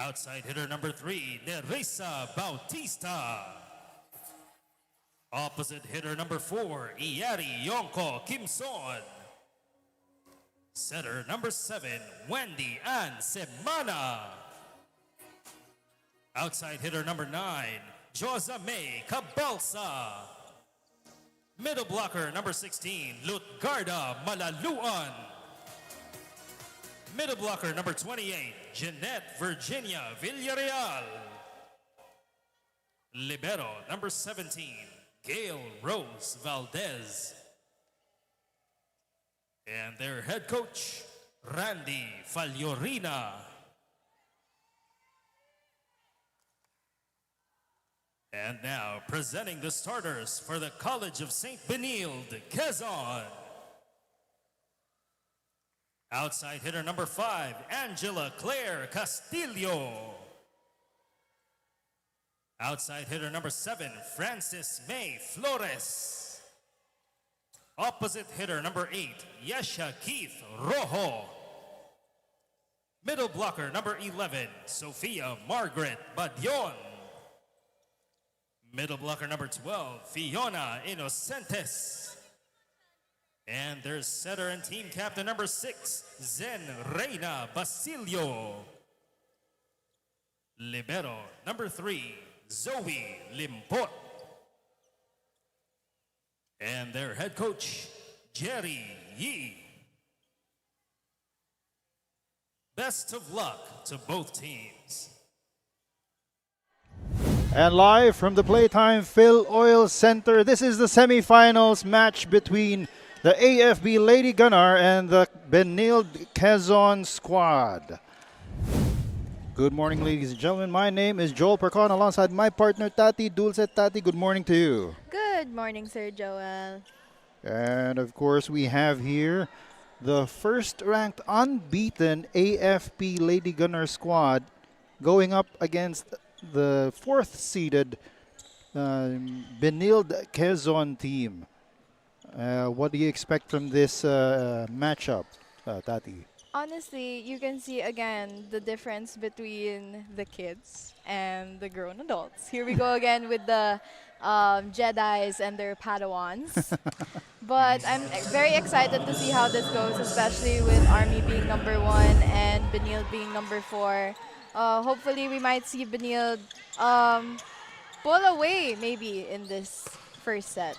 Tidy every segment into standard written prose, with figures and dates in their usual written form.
Outside hitter number 3, Nerissa Bautista. Opposite hitter number 4, Iyari Yonko Kimson. Setter number 7, Wendy Ann Semana. Outside hitter number 9, Josame Cabalsa. Middle blocker number 16, Lutgarda Malaluan. Middle blocker number 28, Jeanette Virginia Villarreal. Libero number 17, Gail Rose Valdez. And their head coach, Randy Fagliorina. And now presenting the starters for the College of St. Benilde, Quezon. Outside hitter number 5, Angela Claire Castillo. Outside hitter number 7, Francis May Flores. Opposite hitter number 8, Yesha Keith Rojo. Middle blocker number 11, Sofia Margaret Badion. Middle blocker number 12, Fiona Inocentes. And their setter and team captain number 6, Zen Reina Basilio. Libero number 3, Zoe Limpot. And their head coach, Jerry Yee. Best of luck to both teams. And live from the Playtime FILOIL Center, this is the semifinals match between the AFB Lady Gunnar and the Benilde Quezon squad. Good morning, ladies and gentlemen. My name is Joel Percon alongside my partner Tati Dulce. Tati, good morning to you. Good morning, Sir Joel. And of course, we have here the first-ranked unbeaten AFP Lady Gunnar squad going up against the fourth-seeded Benilde Quezon team. What do you expect from this matchup, Tati? Honestly, you can see again the difference between the kids and the grown adults. Here we go again with the Jedis and their Padawans. But I'm very excited to see how this goes, especially with Army being number 1 and Benilde being number 4. Hopefully, we might see Benilde pull away maybe in this first set.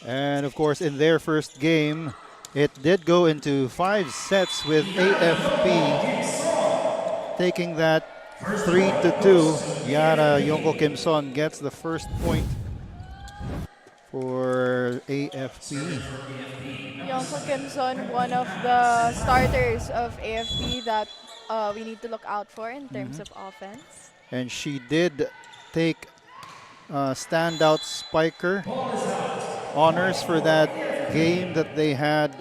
And of course, in their first game, it did go into 5 sets with AFP taking that 3-2. Yara Yonko Kimson gets the first point for AFP. Yonko Kimson, one of the starters of AFP that we need to look out for in terms of offense. And she did take standout spiker honors for that game that they had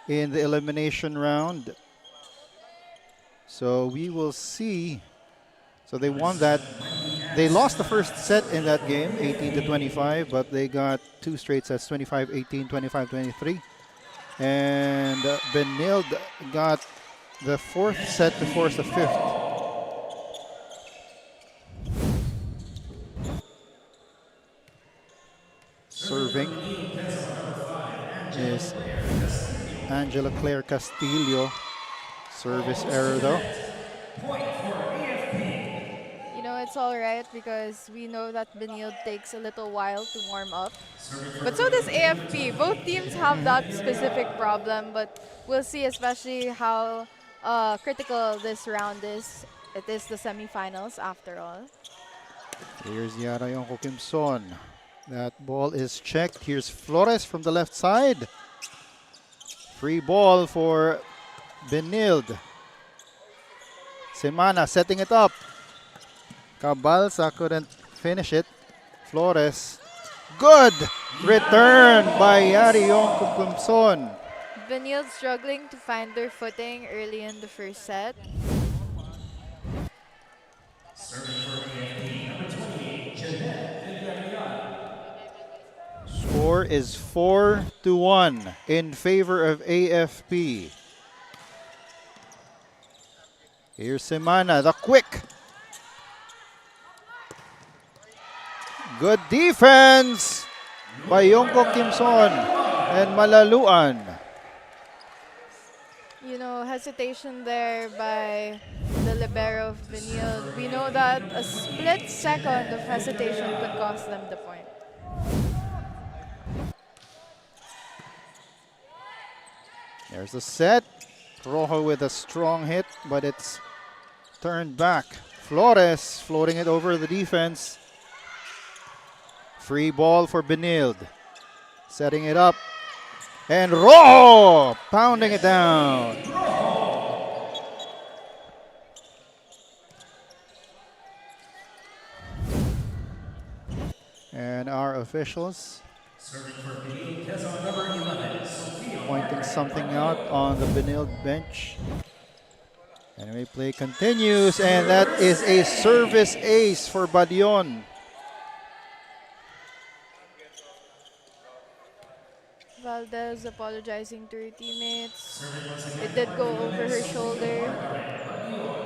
in the elimination round. So we will see. So they won that. They lost the first set in that game, 18-25, but they got 2 straight sets, 25-18, 25-23. And Benilde got the 4th set to force the 5th. Serving is Angela Claire Castillo. Service error though. You know, it's all right because we know that Benilde takes a little while to warm up. But so does AFP. Both teams have that specific problem, but we'll see especially how critical this round is. It is the semifinals after all. Here's Yara Yonko Kimson. That ball is checked. Here's Flores from the left side. Free ball for Benilde. Semana setting it up. Cabalsa couldn't finish it. Flores. Good return by Yari Yonko Kimson. Benilde struggling to find their footing early in the first set. Score is 4-1 in favor of AFP. Here's Semana, the quick. Good defense by Yongko Kimson and Malaluan. You know, hesitation there by the libero of Benilde. We know that a split second of hesitation could cost them the point. There's the set. Rojo with a strong hit, but it's turned back. Flores floating it over the defense. Free ball for Benilde. Setting it up. And Rojo pounding it down. And our officials pointing something out on the Benilde bench. And replay continues, and that is a service ace for Badion. Valdez apologizing to her teammates. It did go over her shoulder.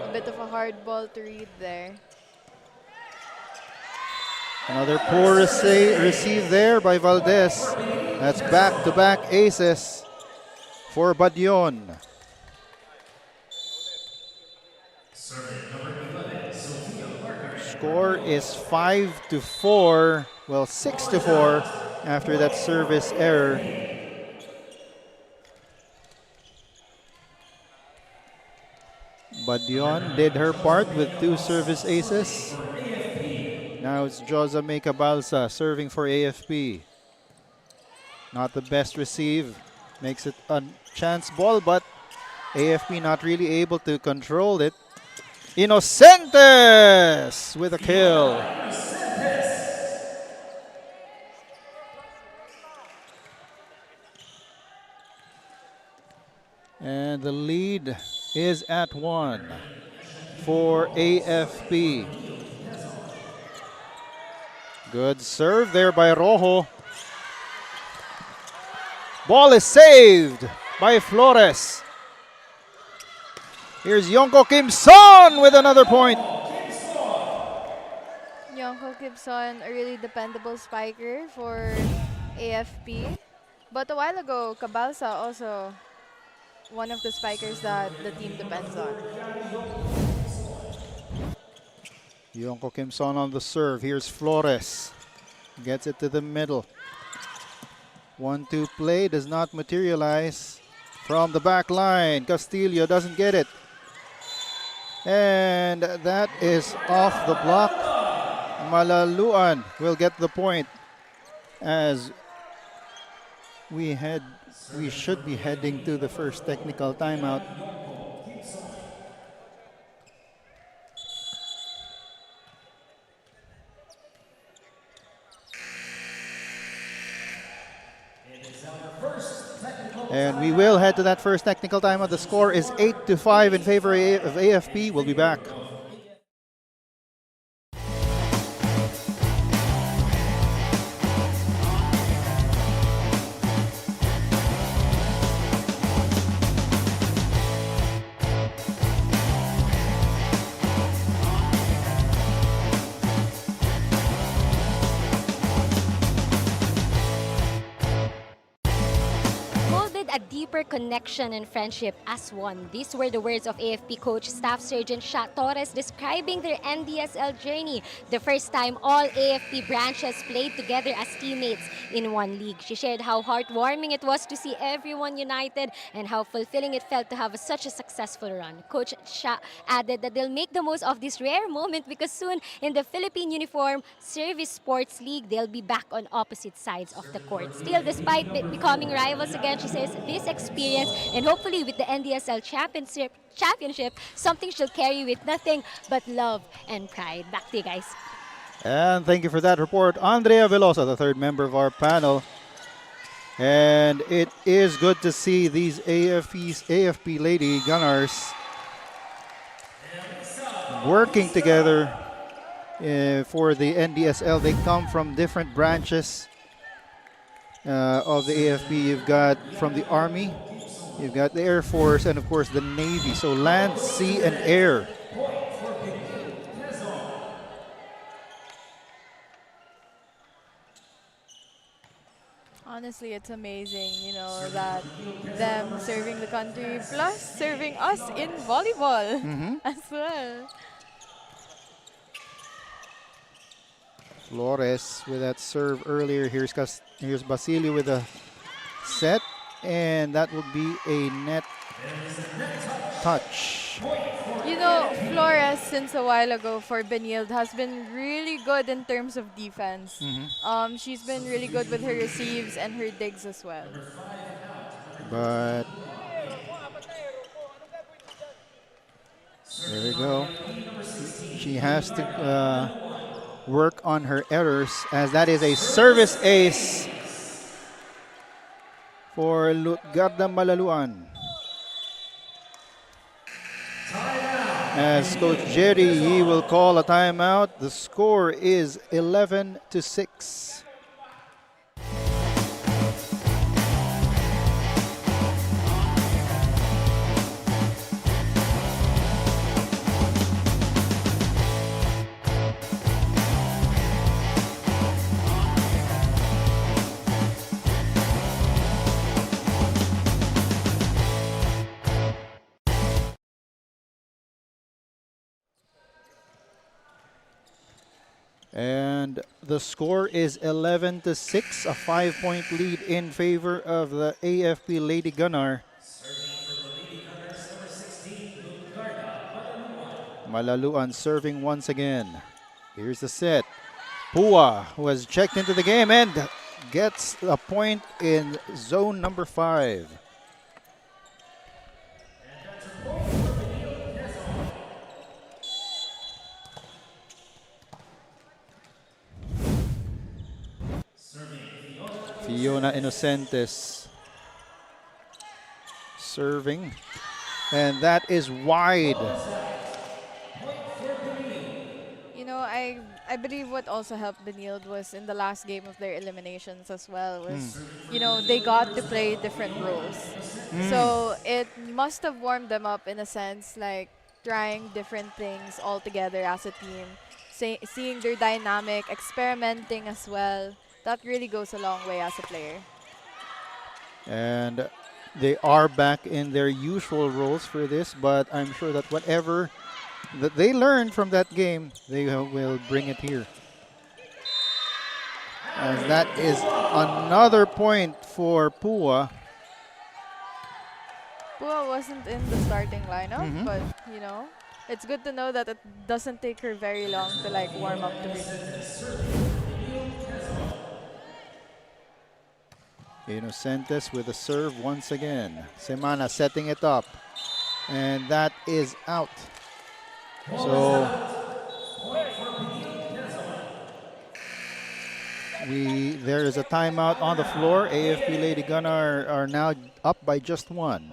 A bit of a hard ball to read there. Another poor receive there by Valdez. That's back-to-back aces for Badion. Score is 5-4. Well, 6-4 after that service error. Badion did her part with 2 service aces. Now it's Josame Cabalsa serving for AFP. Not the best receive. Makes it a chance ball, but AFP not really able to control it. Inocentes with a kill. And the lead is at 1 for AFP. Good serve there by Rojo. Ball is saved by Flores. Here's Yongko Kimson with another point. Yongko Gibson, a really dependable spiker for AFP. But a while ago, Cabalsa also one of the spikers that the team depends on. Yongko Kimson on the serve. Here's Flores. Gets it to the middle. 1-2 play does not materialize from the back line. Castillo doesn't get it. And that is off the block. Malaluan will get the point as we should be heading to the first technical timeout. And we will head to that first technical timeout. The score is 8-5 in favor of AFP. We'll be back. A deeper connection and friendship as one. These were the words of AFP coach Staff Sergeant Sha Torres describing their NDSL journey, the first time all AFP branches played together as teammates in one league. She shared how heartwarming it was to see everyone united and how fulfilling it felt to have such a successful run. Coach Sha added that they'll make the most of this rare moment because soon in the Philippine Uniform Service Sports League, they'll be back on opposite sides of the court. Still, despite becoming rivals again, she says this experience and hopefully with the NDSL championship, something she'll carry with nothing but love and pride. Back to you guys. And thank you for that report, Andrea Velosa, the third member of our panel. And it is good to see these AFP Lady Gunners working together for the NDSL. They come from different branches of the AFP. You've got from the Army, You've got the Air Force and of course the Navy. So land, sea, and air. Honestly, it's amazing, you know, that them serving the country plus serving us in volleyball as well. Flores with that serve earlier. Here's Basilio with a set, and that would be a net touch. You know, Flores, since a while ago for Benilde, has been really good in terms of defense. She's been really good with her receives and her digs as well. But there we go. She has to work on her errors, as that is a service ace for Lutgarda Malaluan. As Coach Jerry, he will call a timeout. The score is 11-6. And the score is 11-6, a 5-point lead in favor of the AFP Lady Gunnar. Malaluan serving once again. Here's the set. Pua, who has checked into the game and gets a point in zone number 5. Fiona Inocentes serving, and that is wide. You know, I believe what also helped Benilde was in the last game of their eliminations as well was, you know, they got to play different roles. So it must have warmed them up in a sense, like trying different things all together as a team, seeing their dynamic, experimenting as well. That really goes a long way as a player. And they are back in their usual roles for this, but I'm sure that whatever that they learned from that game, they will bring it here. As that is another point for Pua. Pua wasn't in the starting lineup, but, you know, it's good to know that it doesn't take her very long to, like, warm up to her team. Inocentes with a serve once again. Semana setting it up. And that is out. So there is a timeout on the floor. AFP Lady Gunnar are now up by just 1.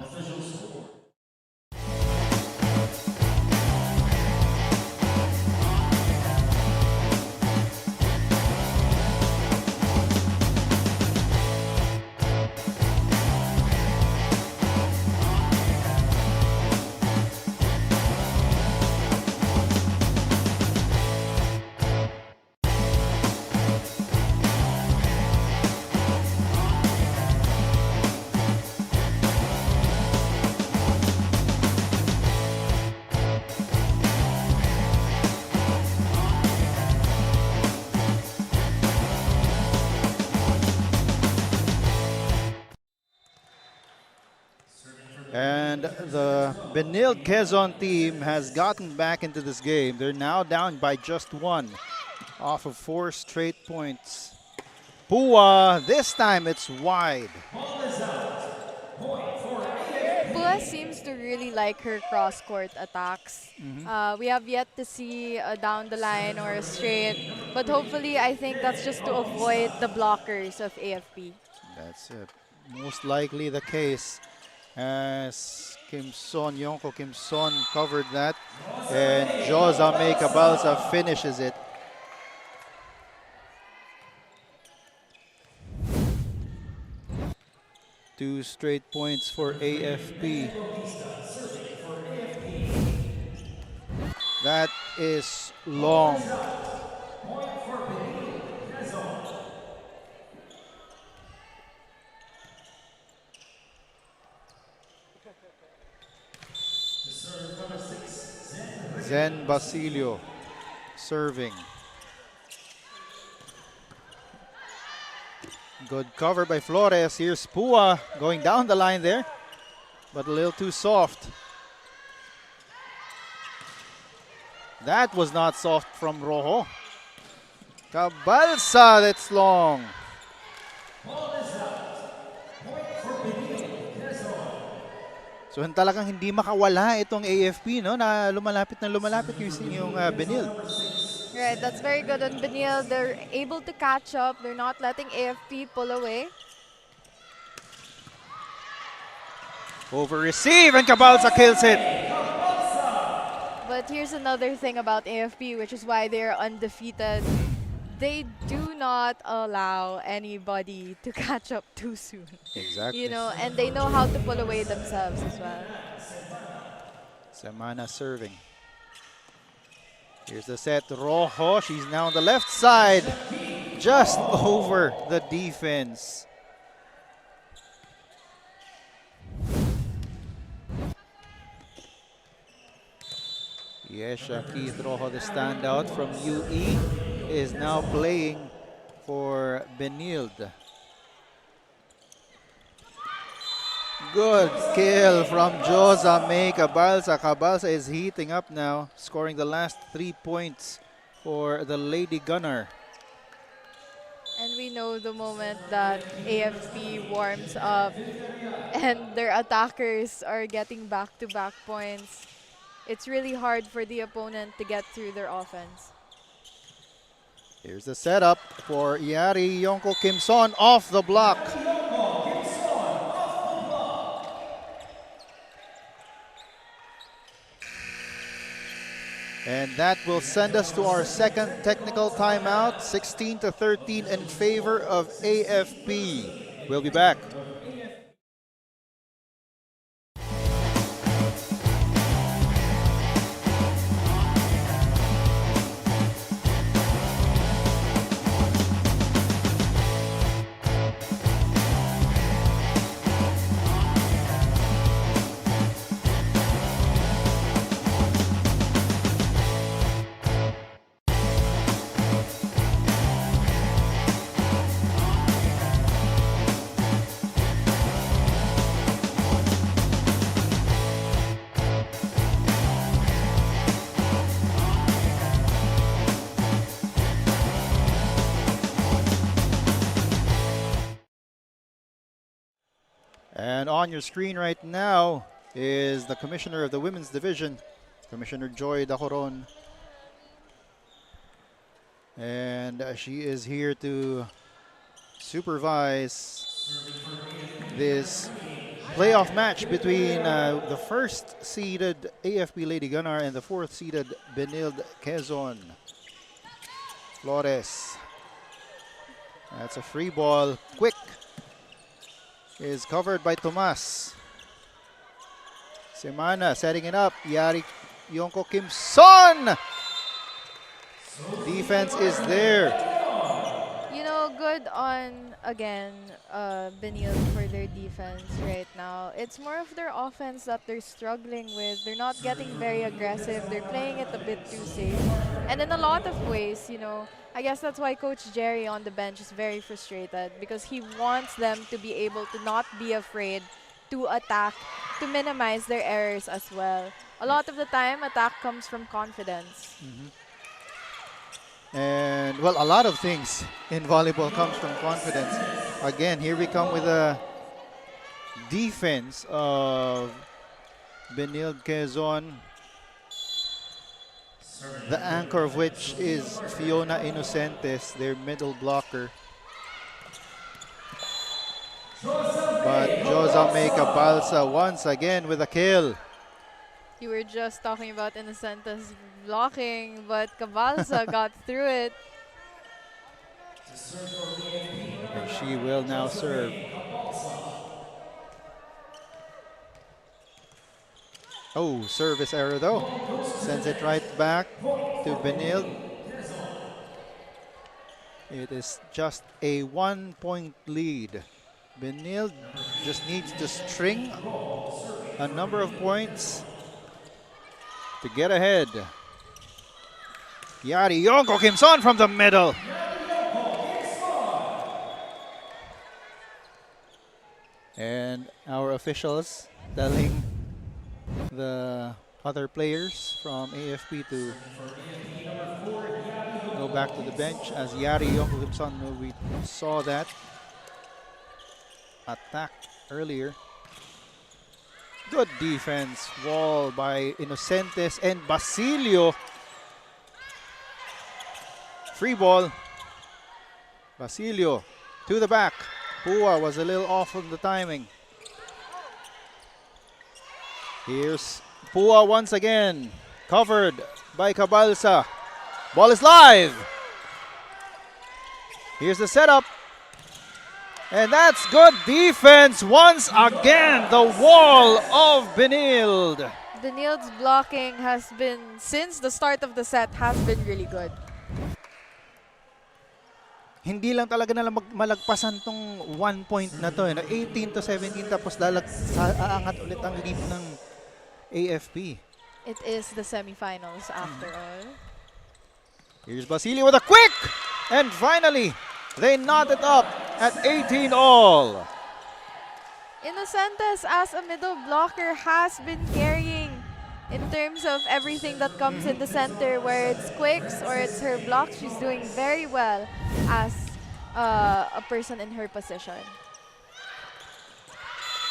And the Benilde Quezon team has gotten back into this game. They're now down by just 1 off of 4 straight points. Pua, this time it's wide. Pua seems to really like her cross-court attacks. We have yet to see a down the line or a straight, but hopefully I think that's just to avoid the blockers of AFP. That's it. Most likely the case, as Yonko Kim Son covered that, and Josame Cabalza finishes it. 2 straight points for AFP. That is long. Zen Basilio serving. Good cover by Flores. Here's Pua going down the line there, but a little too soft. That was not soft from Rojo. Cabalsa, that's long. So talagang hindi makawala itong AFP, no? Na lumalapit yung Benilde. Right, that's very good on Benilde. They're able to catch up. They're not letting AFP pull away. Over receive and Cabalsa kills it. But here's another thing about AFP, which is why they're undefeated. They do not allow anybody to catch up too soon. Exactly. You know, and they know how to pull away themselves as well. Semana serving. Here's the set. Rojo, she's now on the left side. Just over the defense. Yesha Keith Rojo, the standout from UE, is now playing for Benilde. Good kill from Josa May Cabalsa. Cabalsa is heating up now, scoring the last 3 points for the Lady Gunner. And we know the moment that AFP warms up and their attackers are getting back-to-back points, it's really hard for the opponent to get through their offense. Here's the setup for Yari Yonko Kimson off the block. And that will send us to our second technical timeout, 16-13 in favor of AFP. We'll be back. And on your screen right now is the commissioner of the women's division, Commissioner Joy Dacoron. And she is here to supervise this playoff match between the first-seeded AFP Lady Gunnar and the fourth-seeded Benilde Quezon. Flores. That's a free ball. Quick. Is covered by Tomas. Semana setting it up. Yari Yonko Kimson. Defense is there. You know, good on, again, Benilde for their defense right now. It's more of their offense that they're struggling with. They're not getting very aggressive. They're playing it a bit too safe. And in a lot of ways, you know, I guess that's why Coach Jerry on the bench is very frustrated, because he wants them to be able to not be afraid to attack, to minimize their errors as well. A lot of the time, attack comes from confidence. And, well, a lot of things in volleyball comes from confidence. Again, here we come with a defense of Benilde Quezon, the anchor of which is Fiona Inocentes, their middle blocker. But Josa May Cabalsa once again with a kill. You were just talking about Inocentes blocking, but Cabalsa got through it. And she will now serve. Oh, service error though. Sends it right back to Benilde. It is just a 1-point lead. Benilde just needs to string a number of points to get ahead. Yari Yonko Kimson from the middle. And our officials telling the other players from AFP to go back to the bench as Yari Yonko Kimson, we saw that attack earlier. Good defense wall by Inocentes and Basilio. Free ball. Basilio to the back. Pua was a little off on the timing. Here's Pua once again. Covered by Cabalsa. Ball is live. Here's the setup. And that's good defense once again. The wall of Benilde. Benilde's blocking has been, since the start of the set, has been really good. Hindi lang talaga nila malagpasan tong 1 point na to. 18 to 17 tapos aangat ulit ang lead ng AFP. It is the semifinals after all. Here's Basilio with a quick! And finally, they knot it up at 18 all. Inocentes as a middle blocker has been carrying in terms of everything that comes in the center, where it's quicks or it's her blocks. She's doing very well as a person in her position.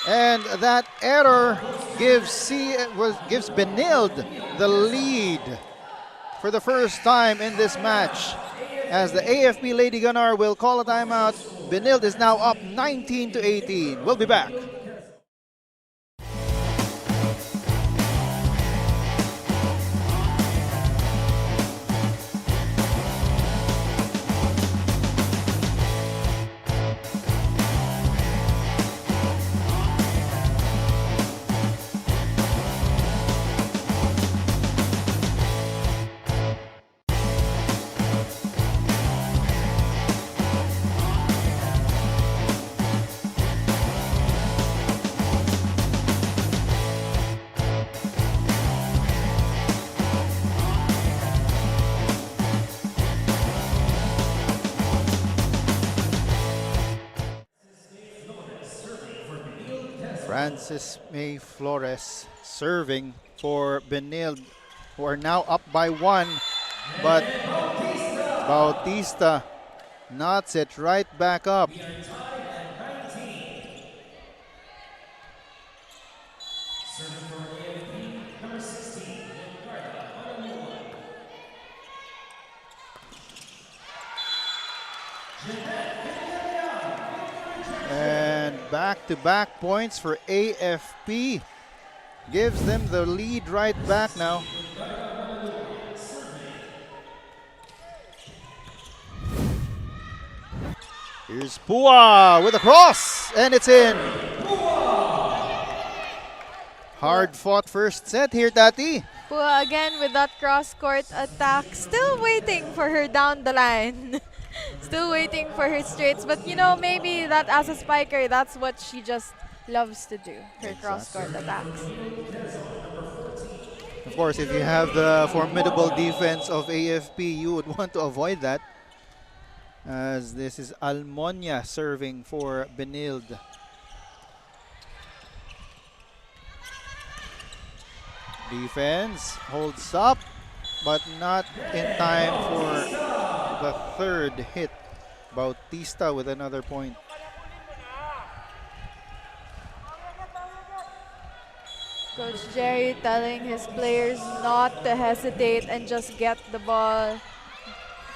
And that error gives Benilde the lead for the first time in this match. As the AFP Lady Gunnar will call a timeout, Benilde is now up 19 to 18. We'll be back. Francis May Flores serving for Benilde, who are now up by 1, but Bautista knots it right back up. And back-to-back points for AFP gives them the lead right back now. Here's Pua with a cross, and it's in. Hard-fought first set here, Tati. Pua again with that cross-court attack. Still waiting for her down the line. Still waiting for her straights. But, you know, maybe that as a spiker, that's what she just loves to do, her cross-court attacks. Of course, if you have the formidable defense of AFP, you would want to avoid that. As this is Almonia serving for Benilde. Defense holds up, but not in time for the third hit. Bautista with another point. Coach Jerry telling his players not to hesitate and just get the ball.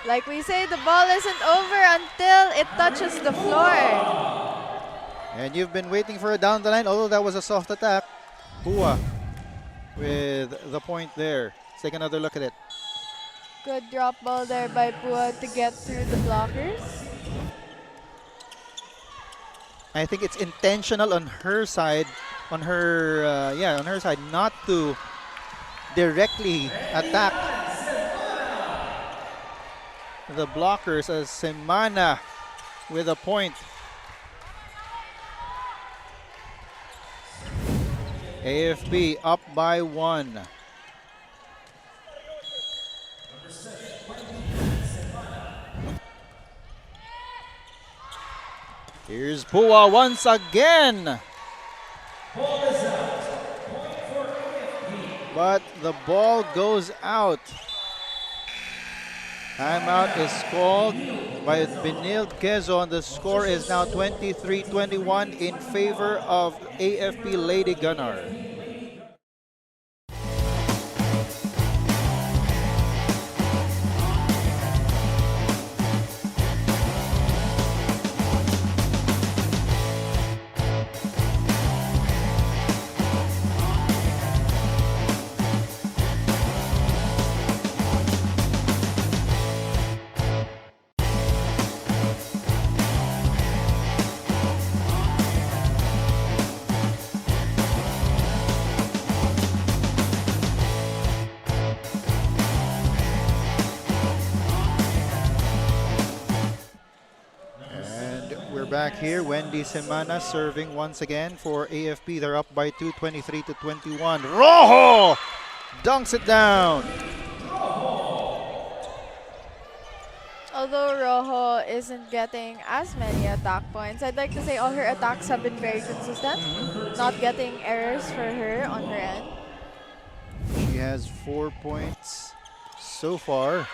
Like we say, the ball isn't over until it touches the floor. And you've been waiting for a down the line, although that was a soft attack. Pua with the point there. Let's take another look at it. Good drop ball there by Pua to get through the blockers. I think it's intentional on her side on her on her side not to directly attack the blockers, as Semana with a point. AFP up by 1. Here's Pua once again. But the ball goes out. Timeout is called by Benilde Quezon. The score is now 23-21 in favor of AFP Lady Gunnar. Back here, Wendy Semana serving once again for AFP. They're up by 2, 23-21. Rojo dunks it down. Although Rojo isn't getting as many attack points, I'd like to say all her attacks have been very consistent. Not getting errors for her on her end. She has 4 points so far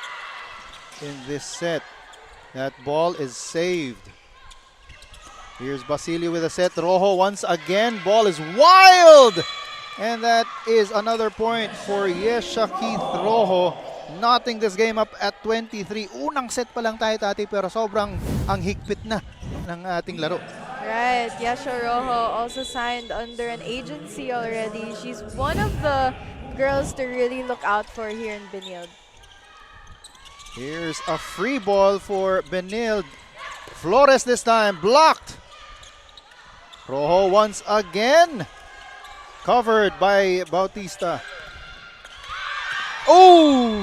in this set. That ball is saved. Here's Basilio with a set. Rojo once again. Ball is wild! And that is another point for Yesha Keith Rojo. Knotting this game up at 23. Unang set pa lang tayo, Tati, pero sobrang ang higpit na ng ating laro. Right. Yesha Rojo also signed under an agency already. She's one of the girls to really look out for here in Benilde. Here's a free ball for Benilde. Flores this time. Blocked. Rojo once again. Covered by Bautista. Oh!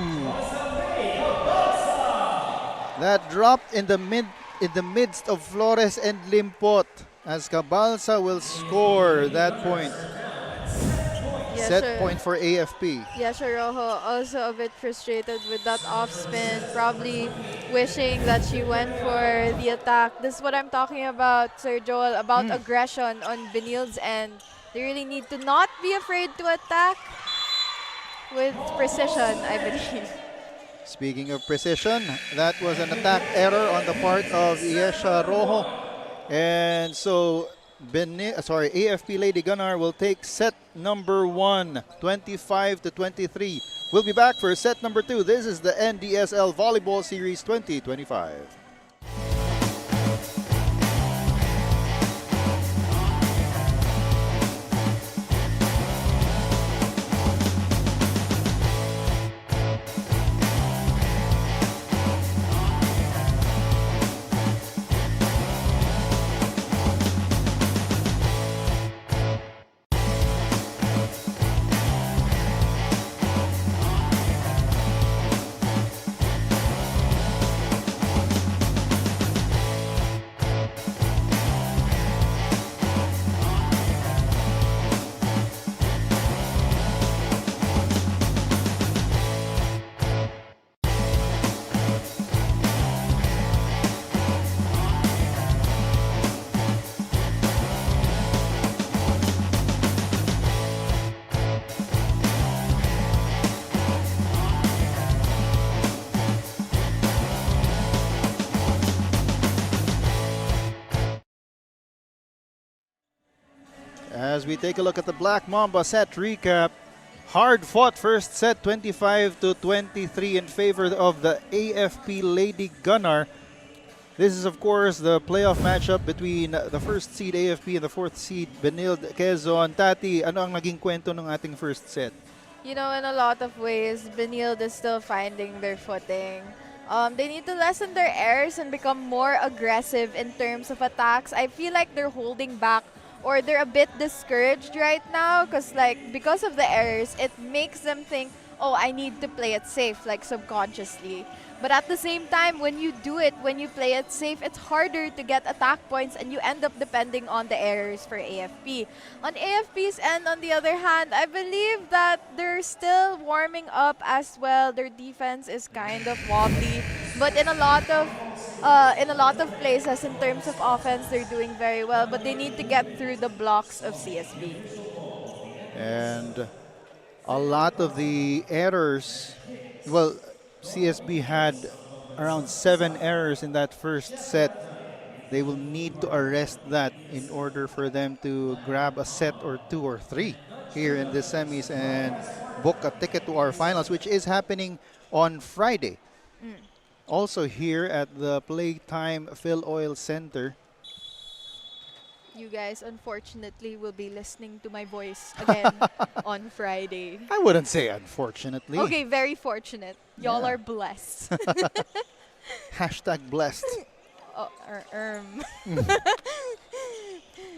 That dropped in the midst of Flores and Limpot, as Cabalsa will score that point. Set point for AFP. Yesha Rojo also a bit frustrated with that off spin, probably wishing that she went for the attack. This is what I'm talking about, Sir Joel, about aggression on Benilde's end. They really need to not be afraid to attack with precision, I believe. Speaking of precision, that was an attack error on the part of Yesha Rojo. And so AFP Lady Gunnar will take set number 1, 25-23. We'll be back for set number 2. This is the NDSL Volleyball Series 2025. As we take a look at the Black Mamba set recap, hard-fought first set, 25-23 in favor of the AFP Lady Gunnar. This is, of course, the playoff matchup between the first seed AFP and the fourth seed Benilde Quezon. Tati, ano ang naging kwento ng ating first set? You know, in a lot of ways, Benilde is still finding their footing. They need to lessen their errors and become more aggressive in terms of attacks. I feel like they're holding back or they're a bit discouraged right now because of the errors, it makes them think, oh, I need to play it safe, like subconsciously. But at the same time, when you do it, when you play it safe, it's harder to get attack points and you end up depending on the errors for AFP. On AFP's end, on the other hand, I believe that they're still warming up as well. Their defense is kind of wobbly, but in a lot of places in terms of offense, they're doing very well, but they need to get through the blocks of CSB. And a lot of the errors, well, CSB had around 7 errors in that first set. They will need to arrest that in order for them to grab a set or 2 or 3 here in the semis and book a ticket to our finals, which is happening on Friday. Also here at the Playtime FILOIL Center. You guys, unfortunately, will be listening to my voice again on Friday. I wouldn't say unfortunately. Okay, very fortunate. Y'all Yeah. are blessed. Hashtag blessed. Oh,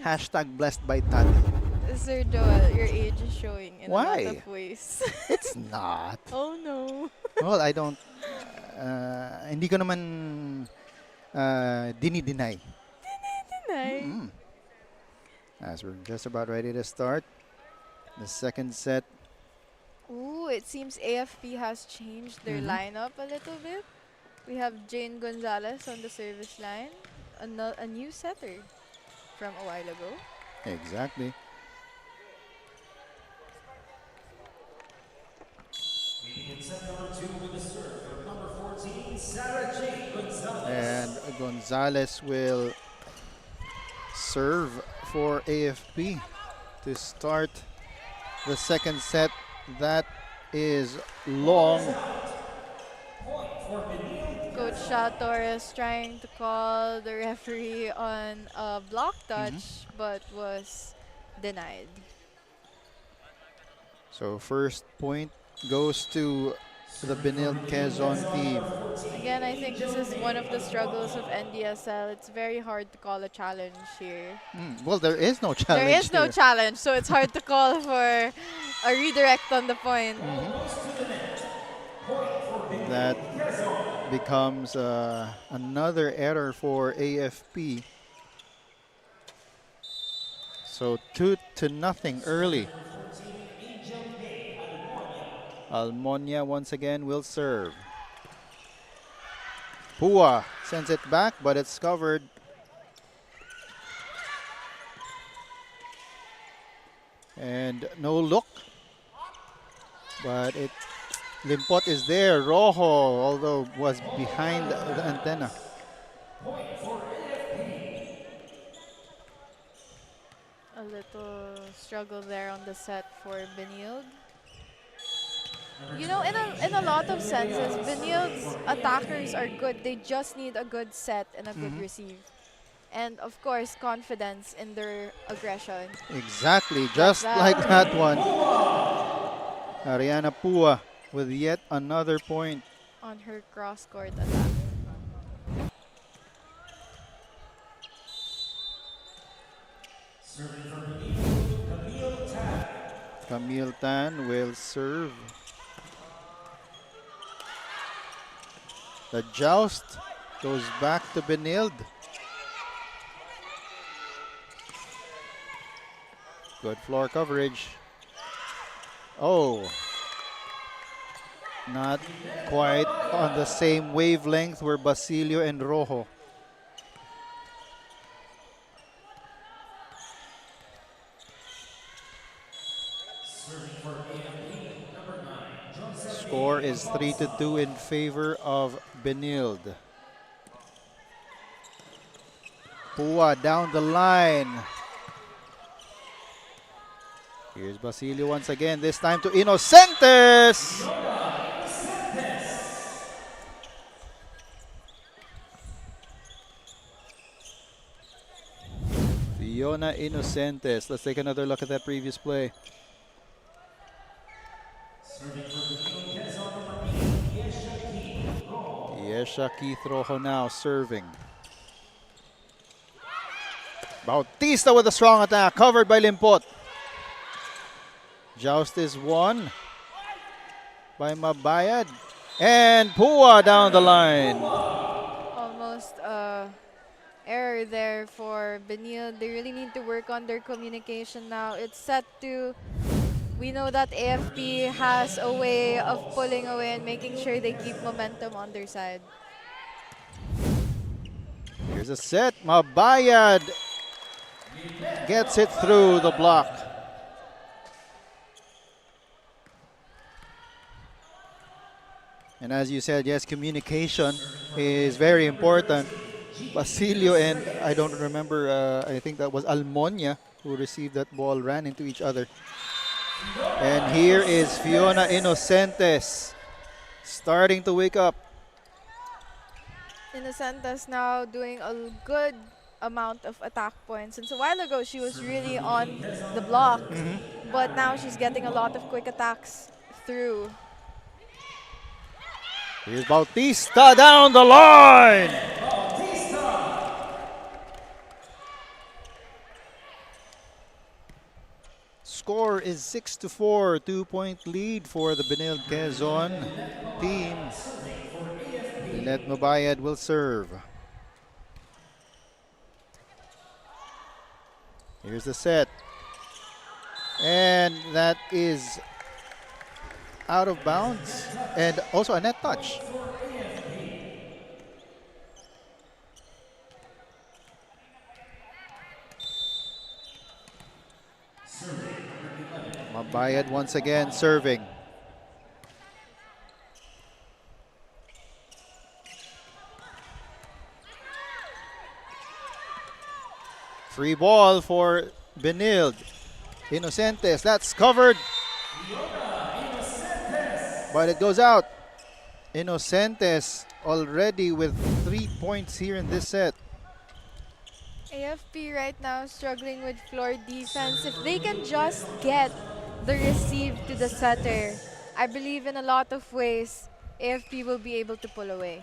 Hashtag blessed by Tati. Sir Joel, your age is showing in a lot Why? of ways. It's not. Oh no. Well, I don't, hindi ko naman dini-deny. Deny. As we're just about ready to start the second set. Ooh, it seems AFP has changed their lineup a little bit. We have Jane Gonzalez on the service line, a new setter from a while ago. Exactly. And Gonzalez will serve for AFP to start the second set. That is long. Coach Shah Torres trying to call the referee on a block touch, but was denied. So first point goes to the Benilde Quezon team. Again, I think this is one of the struggles of NDSL. It's very hard to call a challenge here. Well, there is no challenge. There is no here. challenge, so it's hard to call for a redirect on the point. That becomes another error for AFP. So 2-0 early. Almonia once again will serve. Pua sends it back, but it's covered. And no look. But Limpot is there. Rojo, although was behind the antenna. A little struggle there on the set for Benilde. You know, in a lot of senses, Benilde's attackers are good. They just need a good set and a good receive. And of course, confidence in their aggression. Exactly, just like that one. Ariana Pua with yet another point. On her cross-court attack. Camille Tan will serve. The joust goes back to Benilde. Good floor coverage. Oh, not quite on the same wavelength were Basilio and Rojo. Score is 3-2 in favor of Benilde. Pua down the line. Here's Basilio once again, this time to Inocentes. Fiona Inocentes. Let's take another look at that previous play. Yesha Keith Rojo now serving. Bautista with a strong attack, covered by Limpot. Joust is won by Mabayad. And Pua down the line. Almost error there for Benil. They really need to work on their communication now. It's set to, we know that AFP has a way of pulling away and making sure they keep momentum on their side. Here's a set. Mabayad gets it through the block. And as you said, yes, communication is very important. Basilio and I don't remember, I think that was Almonia who received that ball, ran into each other. And here is Fiona Inocentes starting to wake up. Innocenta's now doing a good amount of attack points. Since a while ago, she was really on the block, but now she's getting a lot of quick attacks through. Here's Bautista down the line. Score is 6-4, 2-point lead for the Benilde Quezon team. Lynette Mabayad will serve. Here's the set. And that is out of bounds. And also a net touch. Mabayad once again serving. Free ball for Benilde. Inocentes, that's covered. But it goes out. Inocentes already with 3 points here in this set. AFP right now struggling with floor defense. If they can just get the receive to the setter, I believe in a lot of ways AFP will be able to pull away.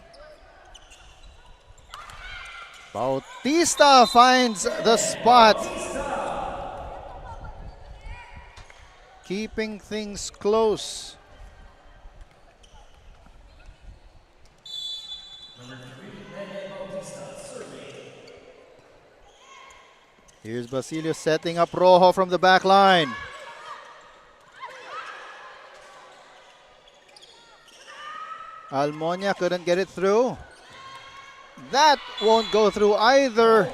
Bautista finds the spot. Keeping things close. Here's Basilio setting up Rojo from the back line. Almonia couldn't get it through. That won't go through either.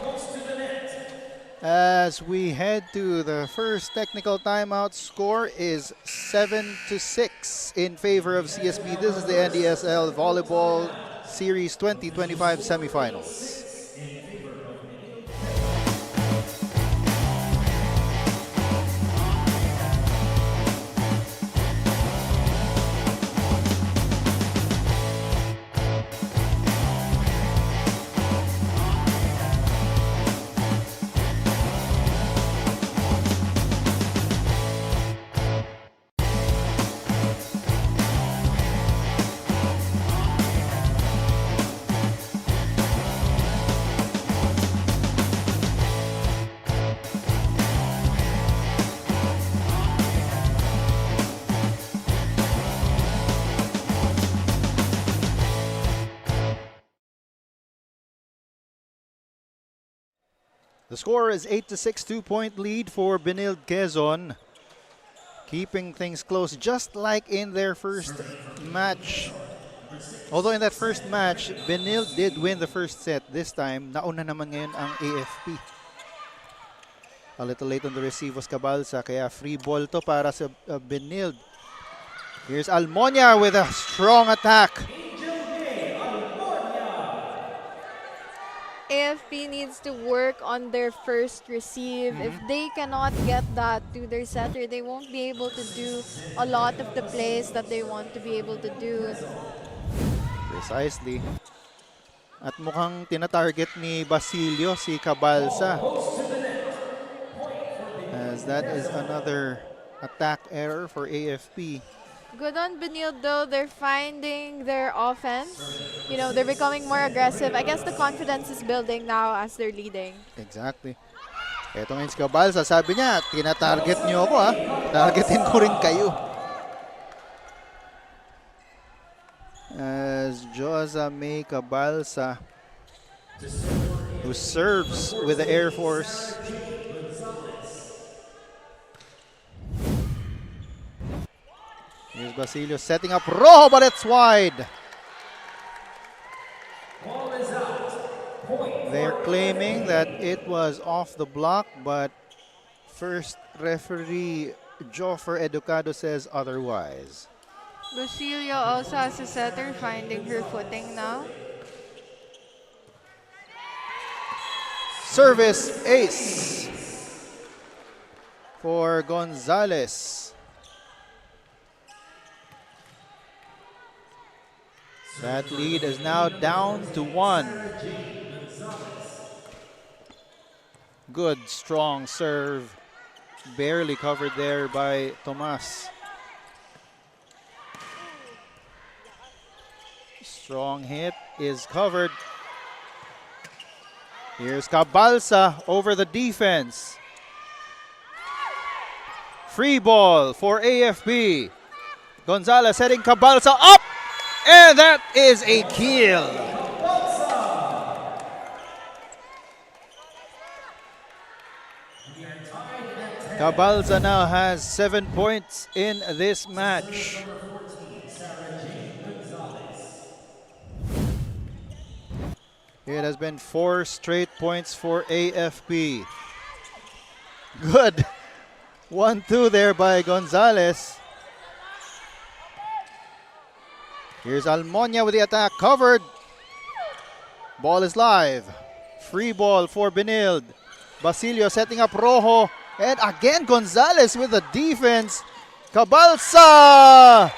As we head to the first technical timeout, score is 7-6 in favor of CSB. This is the NDSL Volleyball Series 2025 semifinals. The score is 8-6, 2-point lead for Benilde Quezon. Keeping things close just like in their first match. Although in that first match, Benilde did win the first set. This time, nauna naman ngayon ang AFP. A little late on the receive was Cabalsa, kaya free ball to para sa Benilde. Here's Almonia with a strong attack. AFP needs to work on their first receive. If they cannot get that to their setter, they won't be able to do a lot of the plays that they want to be able to do. Precisely. At mukhang tinatarget ni Basilio si Cabalsa. As that is another attack error for AFP. Good on Benilde though, they're finding their offense. You know, they're becoming more aggressive. I guess the confidence is building now as they're leading. Exactly. Ito ngayon si Cabalsa, sabi niya, tina-target niyo ako ha. Targetin ko rin kayo. As Joza May Cabalsa, who serves with the Air Force. Here's Basilio setting up Rojo, but it's wide. They're claiming that it was off the block, but first referee Joffer Educado says otherwise. Basilio also has a setter finding her footing now. Service ace for Gonzalez. That lead is now down to 1. Good, strong serve. Barely covered there by Tomas. Strong hit is covered. Here's Cabalsa over the defense. Free ball for AFP. Gonzalez setting Cabalsa up. And that is a kill. Cabalsa now has 7 points in this match. It has been 4 straight points for AFP. Good. 1-2 there by Gonzalez. Here's Almonia with the attack covered. Ball is live. Free ball for Benilde. Basilio setting up Rojo. And again Gonzalez with the defense. Cabalsa!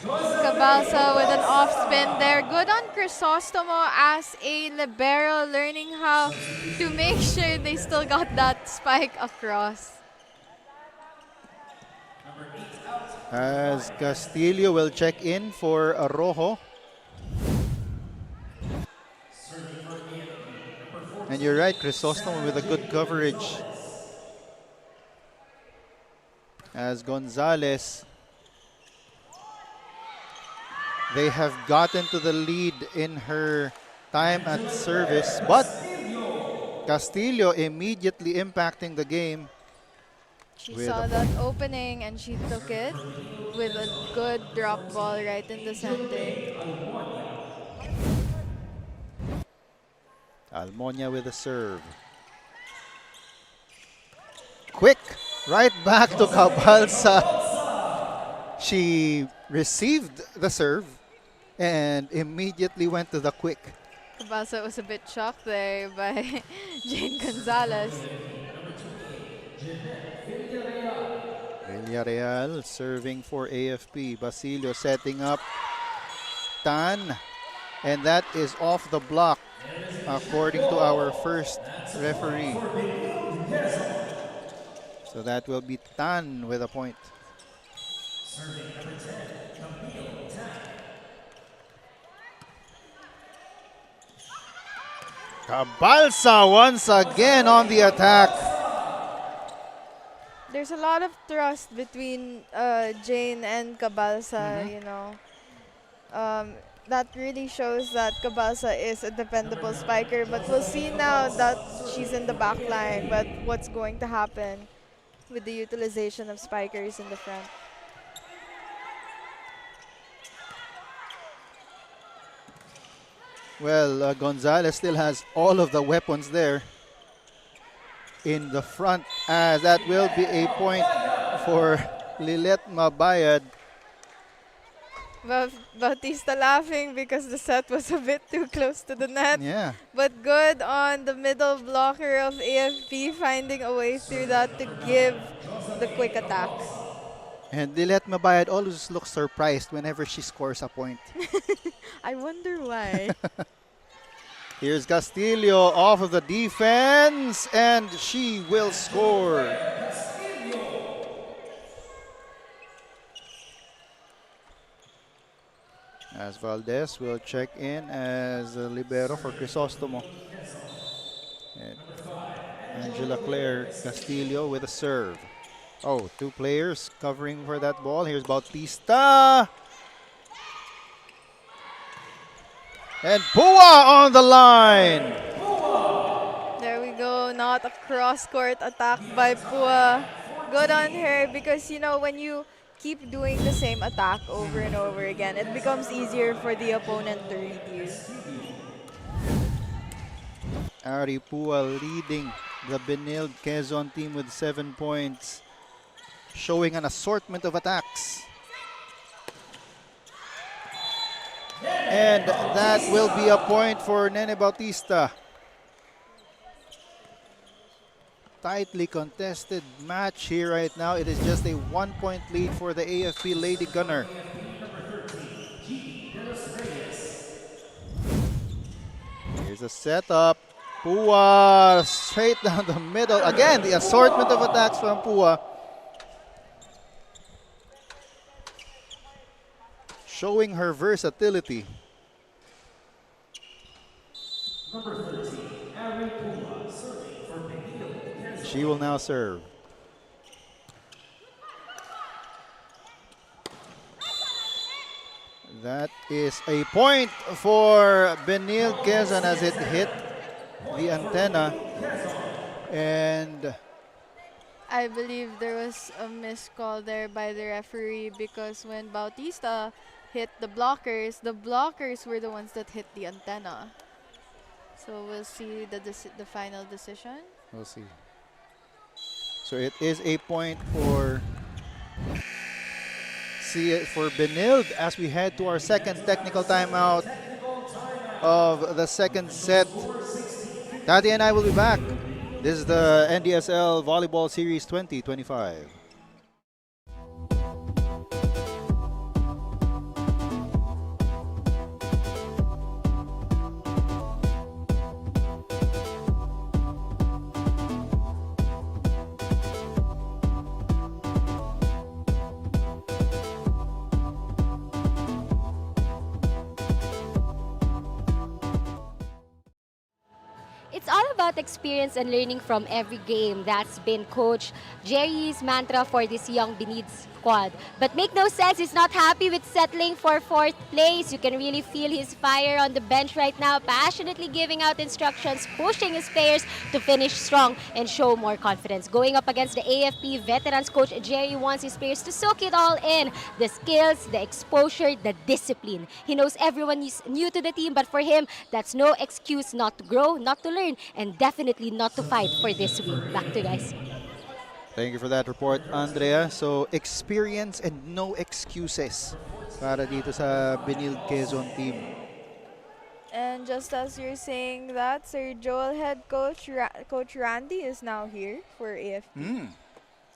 Cabalsa with an off spin there. Good on Crisostomo as a libero, learning how to make sure they still got that spike across. As Castillo will check in for Rojo. And you're right, Crisostomo with a good coverage. As Gonzalez, they have gotten to the lead in her time at service, but Castillo immediately impacting the game. She saw that opening and she took it with a good drop ball right in the center. Almonia with a serve. Quick, right back to Cabalsa. She received the serve and immediately went to the quick. Cabalsa was a bit shocked there by Jane Gonzalez. Villarreal serving for AFP. Basilio setting up Tan. And that is off the block, according to our first referee. So that will be Tan with a point. Cabalsa once again on the attack. There's a lot of trust between Jane and Cabalsa, you know. That really shows that Cabalsa is a dependable spiker, but we'll see now that she's in the back line, but what's going to happen with the utilization of spikers in the front. Well, Gonzalez still has all of the weapons there in the front, as that will be a point for Lilet Mabayad. Bautista laughing because the set was a bit too close to the net. Yeah. But good on the middle blocker of AFP finding a way through that to give the quick attack. And Lilet Mabayad always looks surprised whenever she scores a point. I wonder why. Here's Castillo off of the defense, and she will score. As Valdez will check in as a libero for Crisostomo. And Angela Claire Castillo with a serve. Oh, two players covering for that ball. Here's Bautista. And Pua on the line. There we go. Not a cross-court attack by Pua. Good on her because, you know, when you keep doing the same attack over and over again, it becomes easier for the opponent to read you. Ari Pua leading the Benilde Quezon team with 7 points, showing an assortment of attacks. And that will be a point for Nene Bautista. Tightly contested match here right now. It is just a 1-point lead for the AFP Lady Gunner. Here's a setup. Pua straight down the middle. Again, the assortment of attacks from Pua. Showing her versatility. She will now serve. That is a point for Benilde Quezon as it hit the antenna. And I believe there was a missed call there by the referee because when Bautista hit the blockers were the ones that hit the antenna. So we'll see the final decision. we'll see. So it is a point for Benilde as we head to our second technical timeout of the second set. Tati and I will be back. This is the NDSL Volleyball Series 2025. It's all about experience and learning from every game. That's been Coach Jerry's mantra for this young Benilde squad. But make no sense, he's not happy with settling for 4th place. You can really feel his fire on the bench right now, passionately giving out instructions, pushing his players to finish strong and show more confidence. Going up against the AFP veterans, Coach Jerry wants his players to soak it all in. The skills, the exposure, the discipline. He knows everyone is new to the team, but for him, that's no excuse not to grow, not to learn, and definitely not to fight for this win. Back to you guys. Thank you for that report, Andrea. So, experience and no excuses para dito sa Benilde Quezon team. And just as you're saying that, Sir Joel head coach Coach Randy is now here for AFP.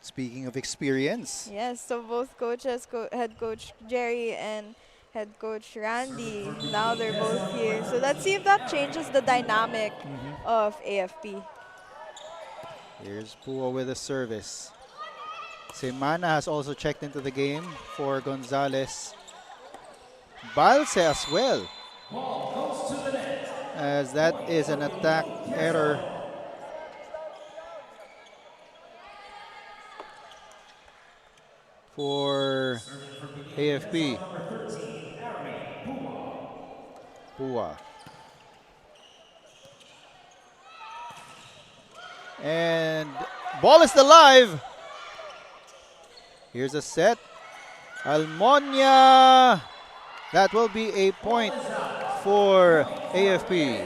Speaking of experience, Yes, so both coaches, head coach Jerry and head coach Randy, now they're both here. So let's see if that changes the dynamic of AFP. here's Pua with a service. Semana has also checked into the game for Gonzalez. Balse as well, as that is an attack error. For AFP. Pua. And ball is alive. Here's a set. Almonia. That will be a point for AFP.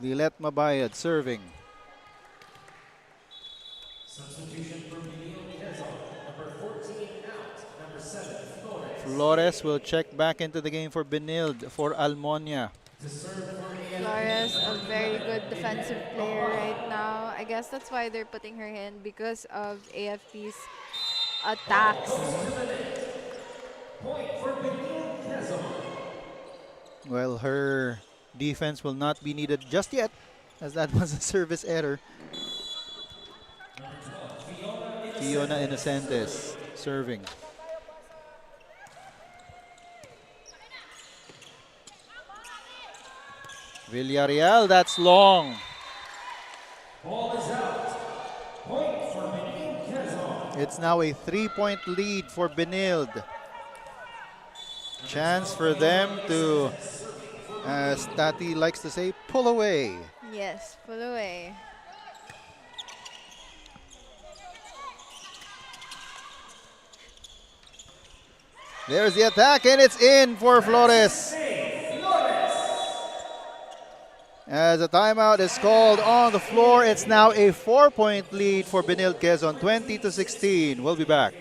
Lilet Mabayad serving. Flores will check back into the game for Benilde for Almonia. Flores, a very good defensive player right now. I guess that's why they're putting her in because of AFP's attacks. Well, her defense will not be needed just yet, as that was a service error. Fiona Inocentes serving. Villarreal, that's long. It's now a 3-point lead for Benilde. Chance for them to, as Tati likes to say, pull away. Yes, pull away. There's the attack, and it's in for Flores. As a timeout is called on the floor, it's now a 4-point lead for Benilde Quezon, 20-16. We'll be back.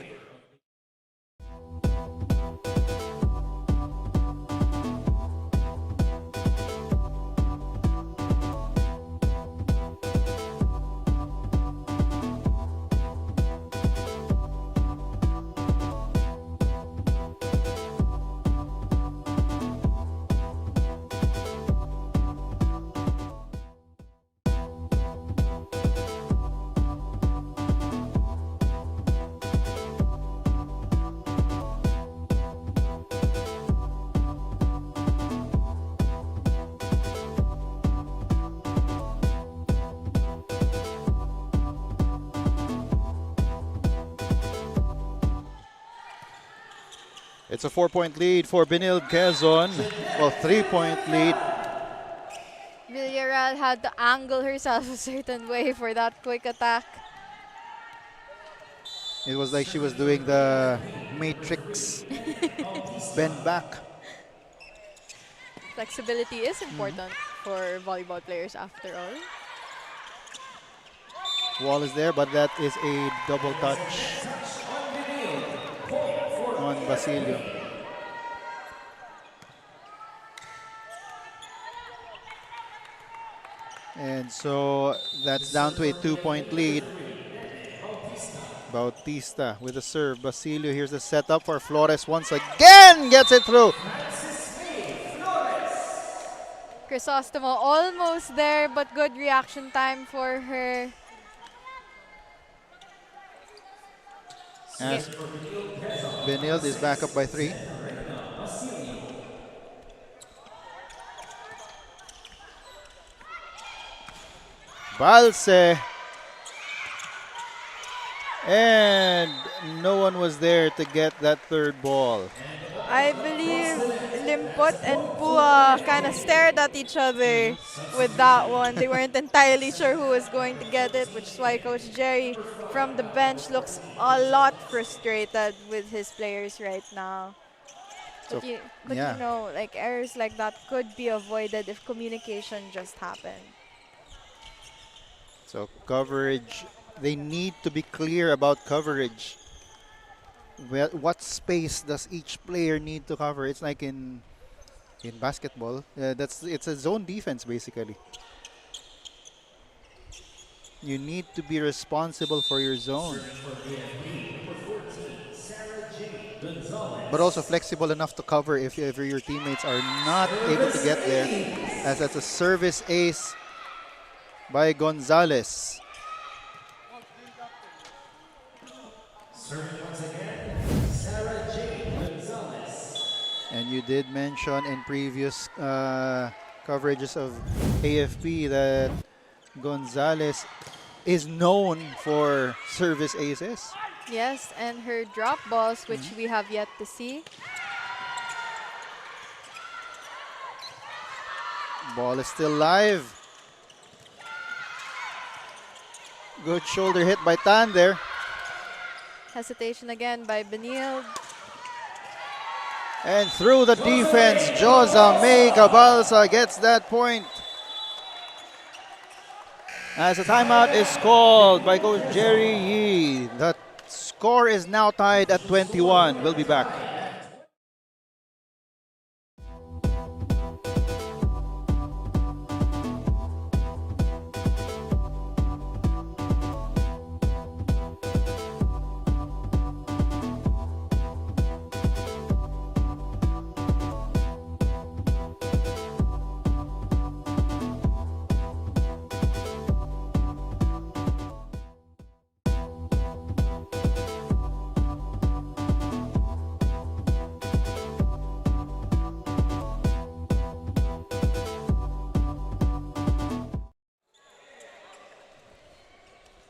It's a 4-point lead for Benilde Quezon. Well, 3-point lead. Villarreal had to angle herself a certain way for that quick attack. It was like she was doing the Matrix bend back. Flexibility is important for volleyball players after all. Wall is there, but that is a double touch on Basilio. And so that's down to a 2-point lead. Bautista with a serve. Basilio, here's the setup for Flores once again. Gets it through. Crisostomo almost there, but good reaction time for her. As Benilde is back up by 3. Balse. And no one was there to get that third ball. I believe Limpot and Pua kind of stared at each other with that one. They weren't entirely sure who was going to get it, which is why Coach Jerry from the bench looks a lot frustrated with his players right now. So, But you know, like errors like that could be avoided if communication just happened. So coverage, they need to be clear about coverage. What space does each player need to cover? It's like in basketball. It's a zone defense basically. You need to be responsible for your zone, but also flexible enough to cover if your teammates are not able to get there. As that's a service ace by Gonzalez. And you did mention in previous coverages of AFP that Gonzalez is known for service aces. Yes, and her drop balls, which we have yet to see. Ball is still live. Good shoulder hit by Tan there. Hesitation again by Benilde. And through the defense, Josa May Cabalsa gets that point. As a timeout is called by Coach Jerry Yee. The score is now tied at 21. We'll be back.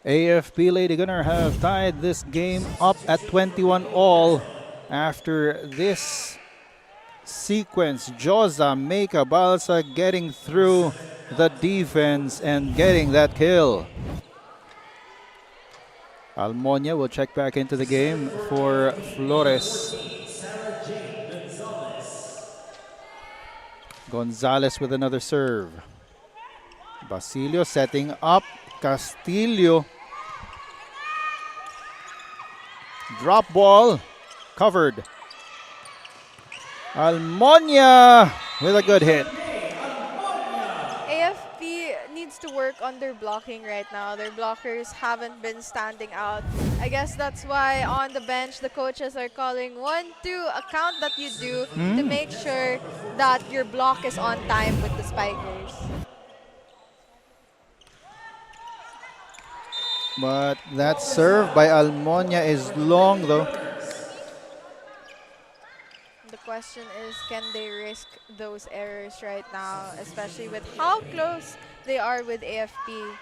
AFP Lady Gunner have tied this game up at 21 all after this sequence. Joza Meika Balsa getting through the defense and getting that kill. Almonia will check back into the game for Flores. Gonzalez with another serve. Basilio setting up. Castillo. Drop ball. Covered. Almonia with a good hit. AFP needs to work on their blocking right now. Their blockers haven't been standing out. I guess that's why on the bench the coaches are calling 1-2, a count that you do to make sure that your block is on time with the spikers. But that serve by Almonia is long though. The question is, can they risk those errors right now, especially with how close they are with AFP?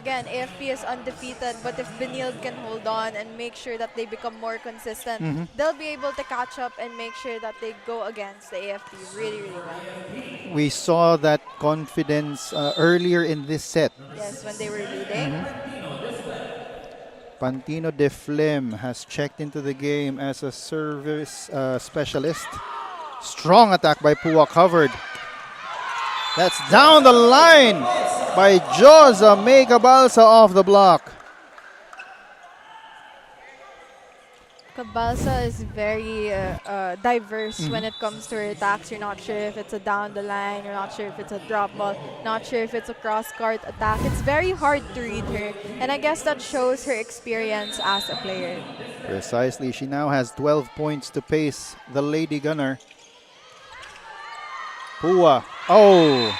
Again, AFP is undefeated, but if Benilde can hold on and make sure that they become more consistent, they'll be able to catch up and make sure that they go against the AFP really, really well. We saw that confidence earlier in this set. Yes, when they were leading. Pantino de Flem has checked into the game as a service specialist. Strong attack by Pua, covered. That's down the line by Joza Meika Balsa off the block. Cabalsa is very diverse when it comes to her attacks. You're not sure if it's a down the line, you're not sure if it's a drop ball, not sure if it's a cross-court attack. It's very hard to read her, and I guess that shows her experience as a player. Precisely, she now has 12 points to pace the Lady Gunner. Pua, oh,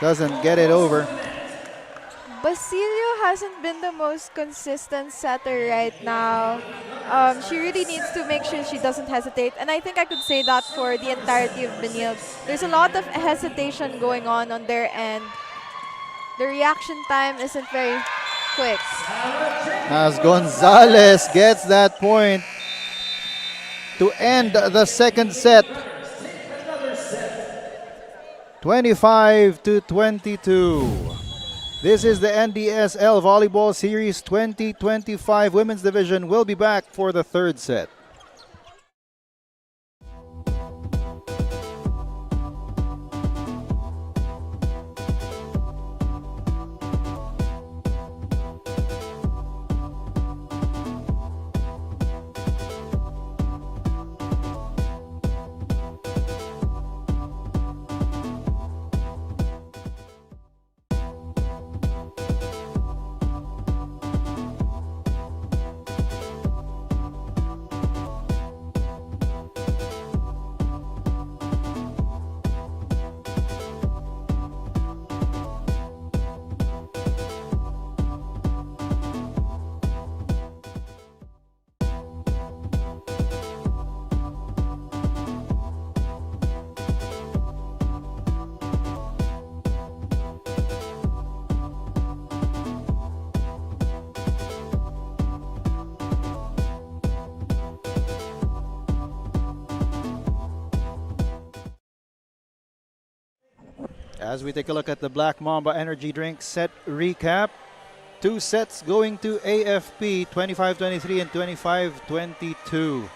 doesn't get it over. Basilio hasn't been the most consistent setter right now. She really needs to make sure she doesn't hesitate. And I think I could say that for the entirety of Benilde. There's a lot of hesitation going on their end. The reaction time isn't very quick. As Gonzalez gets that point to end the second set. 25-22. This is the NDSL Volleyball Series 2025 Women's Division. We'll be back for the third set. As we take a look at the Black Mamba Energy Drink set recap, 2 sets going to AFP, 25-23 and 25-22.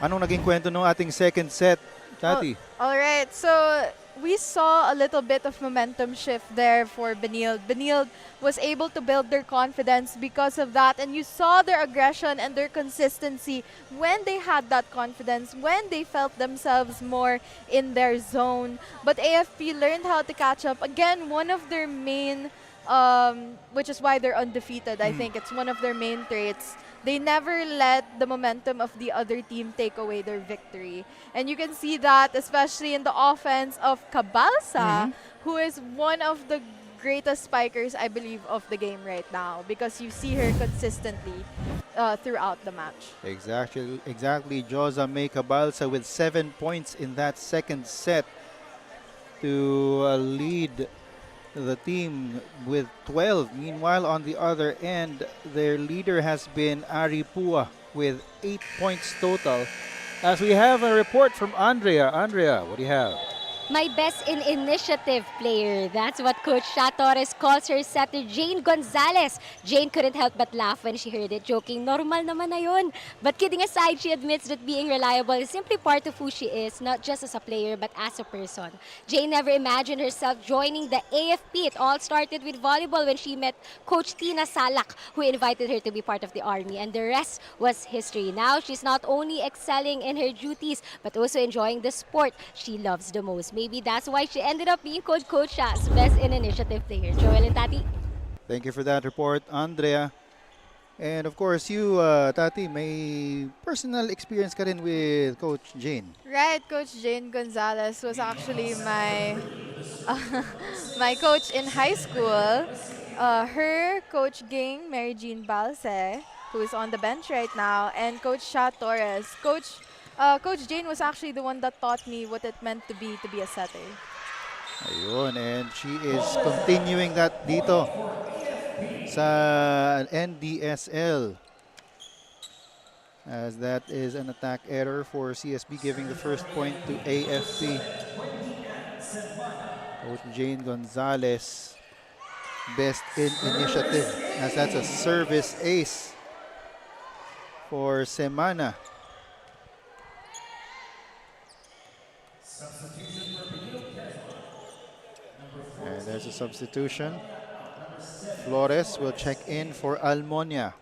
Anong naging kwento ng ating second set, Tati? All right, so we saw a little bit of momentum shift there for Benilde. Benilde was able to build their confidence because of that, and you saw their aggression and their consistency when they had that confidence, when they felt themselves more in their zone. But AFP learned how to catch up. Again, one of their main, which is why they're undefeated, I think it's one of their main traits. They never let the momentum of the other team take away their victory. And you can see that especially in the offense of Cabalsa, who is one of the greatest spikers, I believe, of the game right now, because you see her consistently throughout the match. Exactly. Joza Meika Balsa with 7 points in that second set to lead the team with 12. Meanwhile, on the other end, their leader has been Ari Pua with 8 points total. As we have a report from Andrea. Andrea, what do you have? My best in initiative player. That's what Coach Sha Torres calls her setter, Jane Gonzalez. Jane couldn't help but laugh when she heard it, joking, normal naman na yun. But kidding aside, she admits that being reliable is simply part of who she is, not just as a player, but as a person. Jane never imagined herself joining the AFP. It all started with volleyball when she met Coach Tina Salak, who invited her to be part of the Army, and the rest was history. Now, she's not only excelling in her duties, but also enjoying the sport she loves the most. Maybe that's why she ended up being Coach Sha's best in initiative player. Joel and Tati. Thank you for that report, Andrea. And of course, you, Tati, may personal experience ka rin with Coach Jane. Right, Coach Jane Gonzalez was actually my my coach in high school. Her, Coach Ging, Mary Jean Balse, who is on the bench right now, and Coach Sha Torres. Coach Jane was actually the one that taught me what it meant to be a setter. Ayun, and she is continuing that dito sa NDSL. As that is an attack error for CSB, giving the first point to AFP. Coach Jane Gonzalez, best in initiative, as that's a service ace for Semana. And there's a substitution. Flores will check in for Almonia.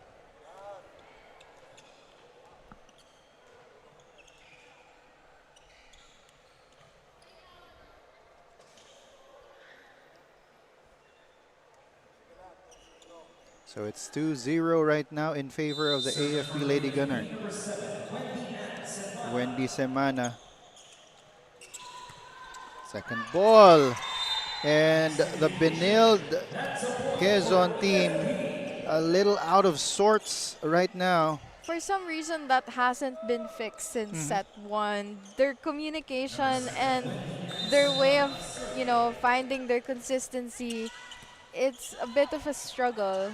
So it's 2-0 right now in favor of the AFP Lady Gunner. Wendy Semana. Second ball. And the Benilde Quezon team a little out of sorts right now. For some reason, that hasn't been fixed since set one. Their communication and their way of, finding their consistency, it's a bit of a struggle.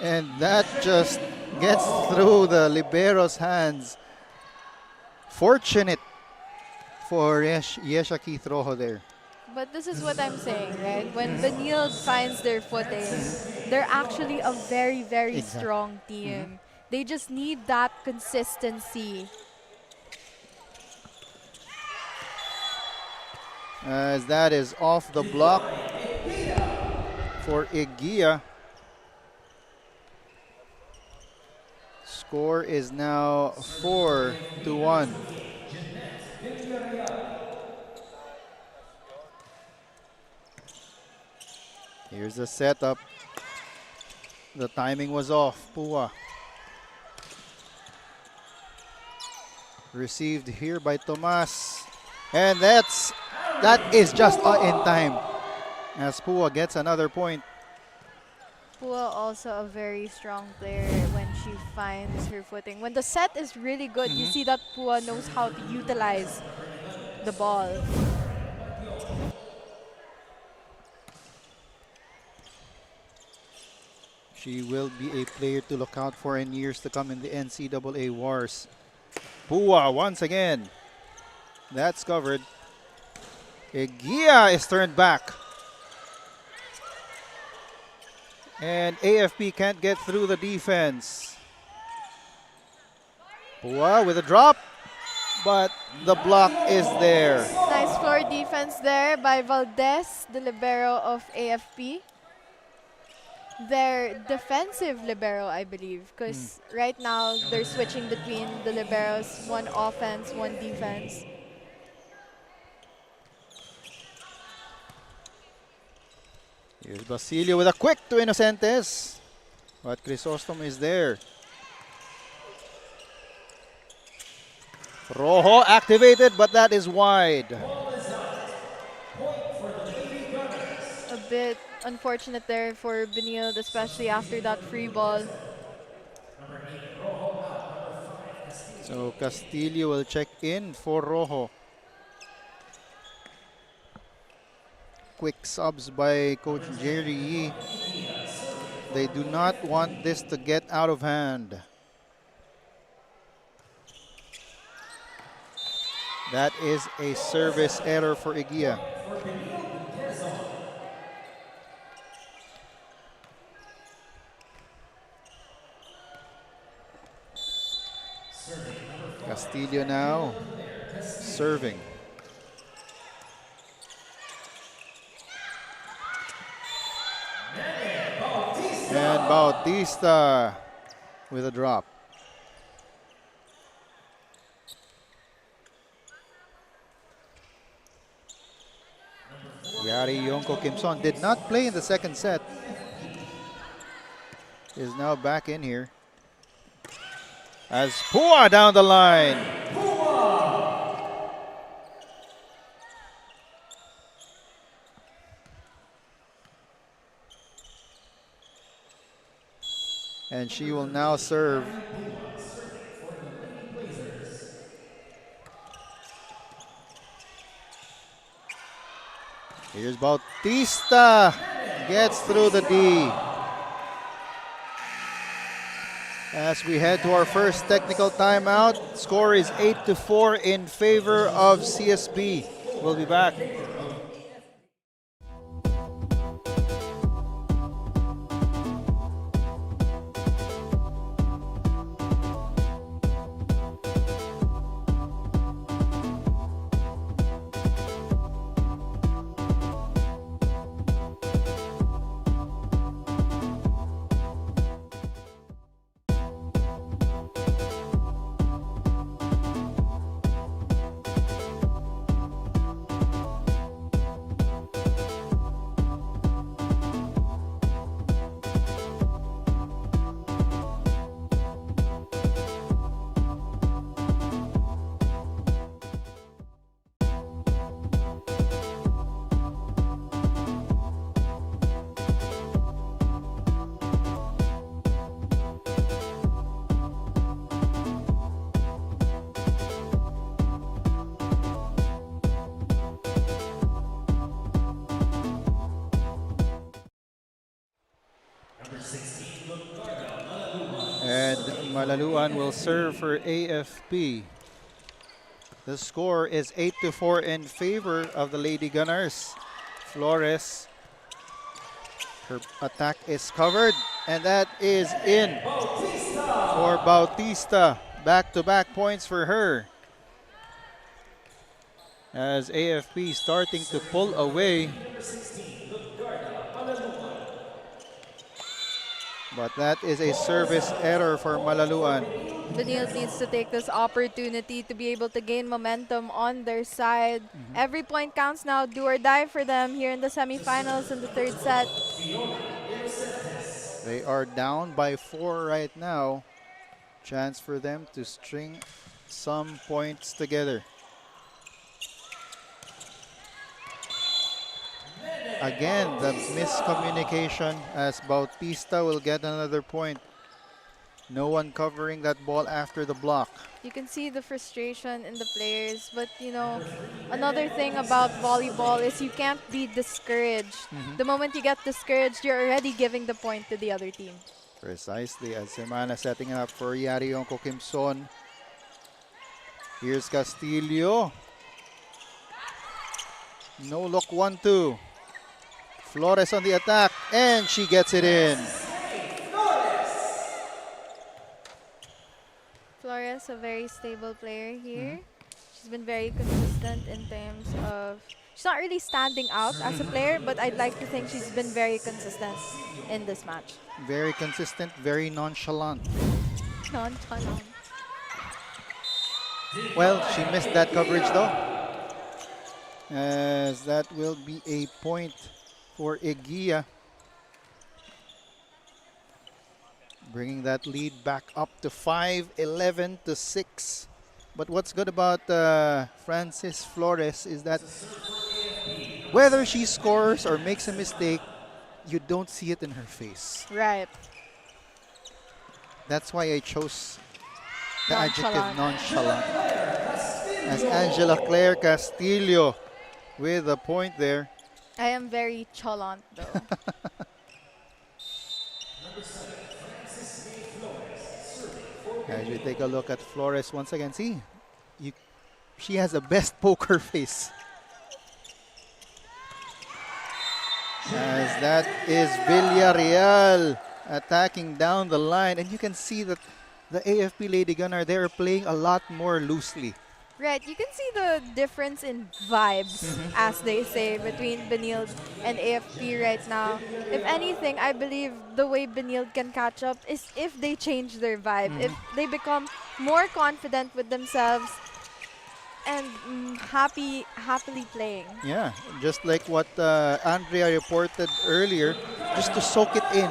And that just gets through the libero's hands. Fortunate for Yesha Keith Rojo there. But this is what I'm saying, right? When Benilde finds their footing, they're actually a very, very strong team. They just need that consistency. As that is off the block for Igia. Score is now 4-1. Here's the setup. The timing was off. Pua. Received here by Tomas. And that is just in time. As Pua gets another point. Pua also a very strong player when she finds her footing. When the set is really good, you see that Pua knows how to utilize the ball. She will be a player to look out for in years to come in the NCAA wars. Pua once again. That's covered. Igia is turned back. And AFP can't get through the defense. Pua with a drop, but the block is there. Nice floor defense there by Valdez, the libero of AFP. Their defensive libero, I believe, because right now they're switching between the liberos, one offense, one defense. Here's Basilio with a quick to Inocentes, but Crisostom is there. Rojo activated, but that is wide. A bit unfortunate there for Benilde, especially after that free ball. So Castillo will check in for Rojo. quick subs by Coach Jerry Yee. They do not want this to get out of hand. That is a service error for Eguia. Castillo now serving. And Bautista with a drop. Yari Yonko Kimson did not play in the second set. Is now back in here. As Pua down the line. And she will now serve. Here's Bautista. Gets through the D. As we head to our first technical timeout, score is 8-4 in favor of CSB. We'll be back. And Malaluan will serve for AFP. The score is 8-4 in favor of the Lady Gunners. Flores, her attack is covered, and that is in for Bautista. Back-to-back points for her. As AFP starting to pull away. But that is a service error for Malaluan. Benilde needs to take this opportunity to be able to gain momentum on their side. Every point counts now, do or die for them here in the semifinals in the third set. They are down by 4 right now. Chance for them to string some points together. Again, the miscommunication as Bautista will get another point. No one covering that ball after the block. You can see the frustration in the players, but you know, another thing about volleyball is you can't be discouraged. The moment you get discouraged, you're already giving the point to the other team. Precisely, as Semana setting it up for Yari Yonko Kimson. Here's Castillo. No look 1-2. Flores on the attack, and she gets it in. Flores, a very stable player here. She's been very consistent in terms of... She's not really standing out as a player, but I'd like to think she's been very consistent in this match. Very consistent, very nonchalant. Nonchalant. Well, she missed that coverage though. As that will be a point for Eguia. Bringing that lead back up to 5-11-6. But what's good about Francis Flores is that whether she scores or makes a mistake, you don't see it in her face. Right. That's why I chose the adjective nonchalant. As Angela Claire Castillo with a point there. I am very chalant though. As we take a look at Flores once again, see, you, she has the best poker face. As that is Villarreal attacking down the line, and you can see that the AFP Lady Gunnar, they are playing a lot more loosely. Right, you can see the difference in vibes, as they say, between Benilde and AFP right now. If anything, I believe the way Benilde can catch up is if they change their vibe, if they become more confident with themselves and happily playing. Yeah, just like what Andrea reported earlier, just to soak it in.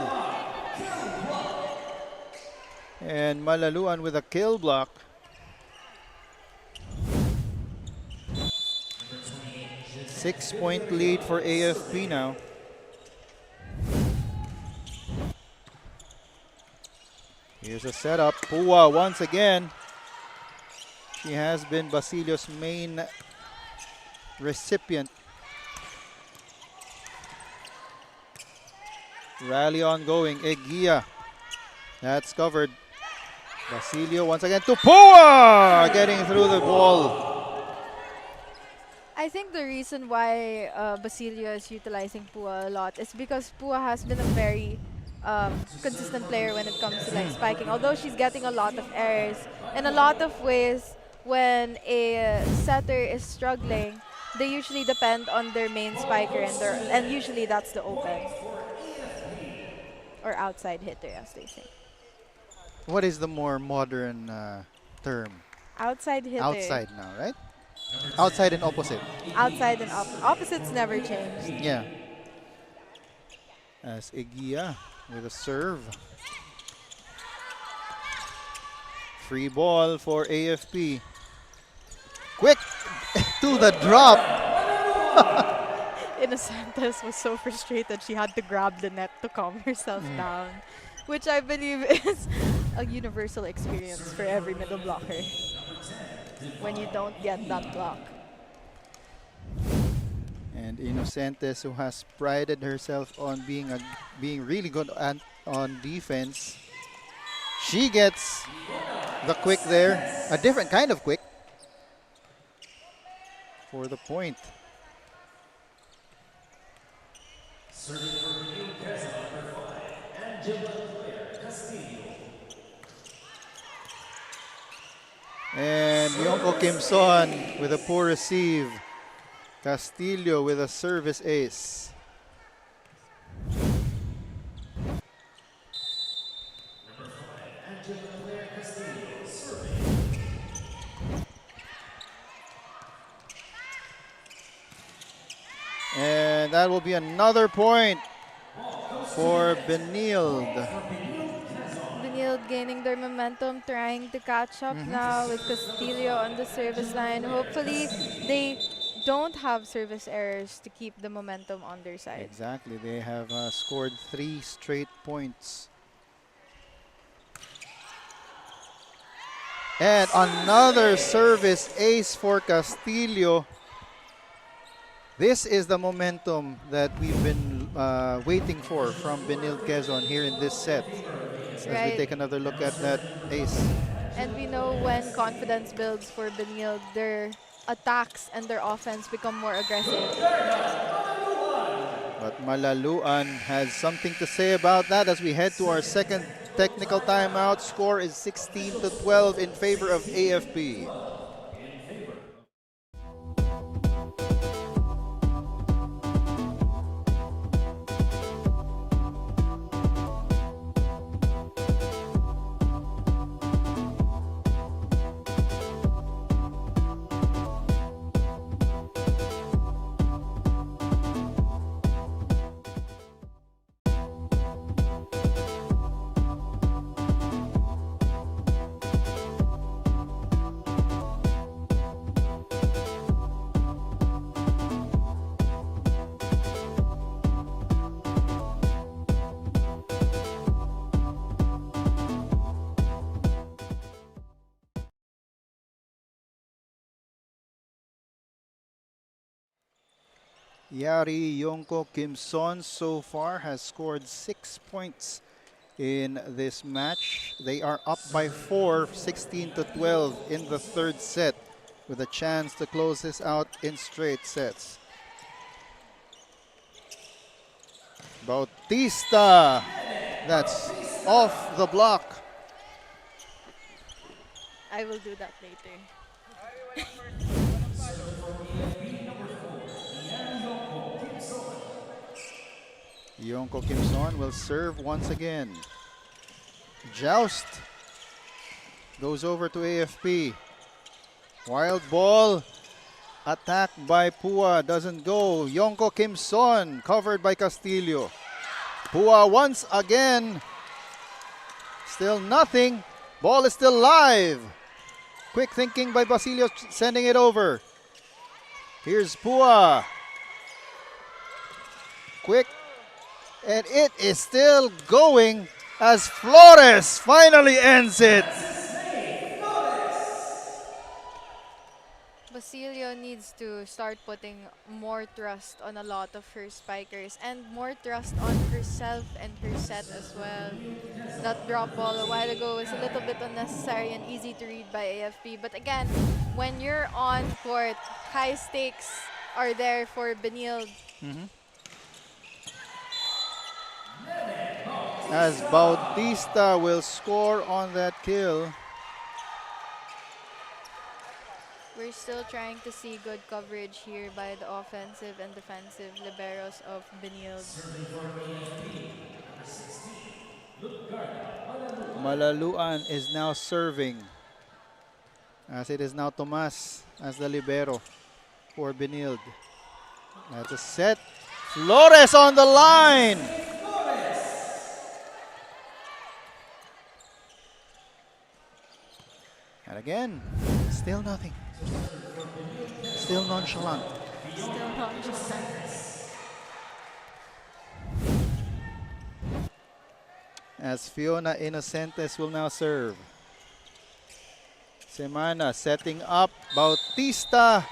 And Malaluan with a kill block. Six-point lead for AFP now. Here's a setup. Pua once again. She has been Basilio's main recipient. Rally ongoing. Egia. That's covered. Basilio once again to Pua! Getting through the ball. I think the reason why Basilio is utilizing Pua a lot is because Pua has been a very consistent player when it comes to like spiking. Although she's getting a lot of errors, in a lot of ways, when a setter is struggling, they usually depend on their main spiker, and usually that's the open or outside hitter, as they say. What is the more modern term? Outside hitter. Outside now, right? Outside and opposite. Outside and opposites never change. Yeah. As Egia with a serve. Free ball for AFP. Quick to the drop. Innocentes was so frustrated she had to grab the net to calm herself down, which I believe is a universal experience for every middle blocker when you don't get that block. And Innocentes, who has prided herself on being really good on defense, she gets the quick there, a different kind of quick for the point. And Yonko Kimson with a poor receive. Castillo with a service ace. And that will be another point for Benilde. Benilde gaining their momentum, trying to catch up now with Castillo on the service line. Hopefully, they don't have service errors to keep the momentum on their side. Exactly. They have scored 3 straight points. And another service ace for Castillo. This is the momentum that we've been waiting for from Benilde Quezon here in this set. As we take another look at that ace. And we know when confidence builds for Benilde, their attacks and their offense become more aggressive. But Malaluan has something to say about that as we head to our second technical timeout. Score is 16-12 in favor of AFP. Yari Yonko Kim Son so far has scored 6 points in this match. They are up by 4, 16-12 in the third set, with a chance to close this out in straight sets. Bautista, that's off the block. I will do that later. Yonko Kim Son will serve once again. Joust goes over to AFP. Wild ball. Attack by Pua. Doesn't go. Yonko Kim Son covered by Castillo. Pua once again. Still nothing. Ball is still live. Quick thinking by Basilio, sending it over. Here's Pua. Quick. And it is still going as Flores finally ends it. Basilio needs to start putting more trust on a lot of her spikers and more trust on herself and her set as well. That drop ball a while ago was a little bit unnecessary and easy to read by AFP. But again, when you're on court, high stakes are there for Benilde. As Bautista will score on that kill. We're still trying to see good coverage here by the offensive and defensive liberos of Benilde. Malaluan is now serving, as it is now Tomas as the libero for Benilde. That's a set. Flores on the line. And again, still nothing. Still nonchalant. Still nonchalant. As Fiona Inocentes will now serve. Semana setting up. Bautista.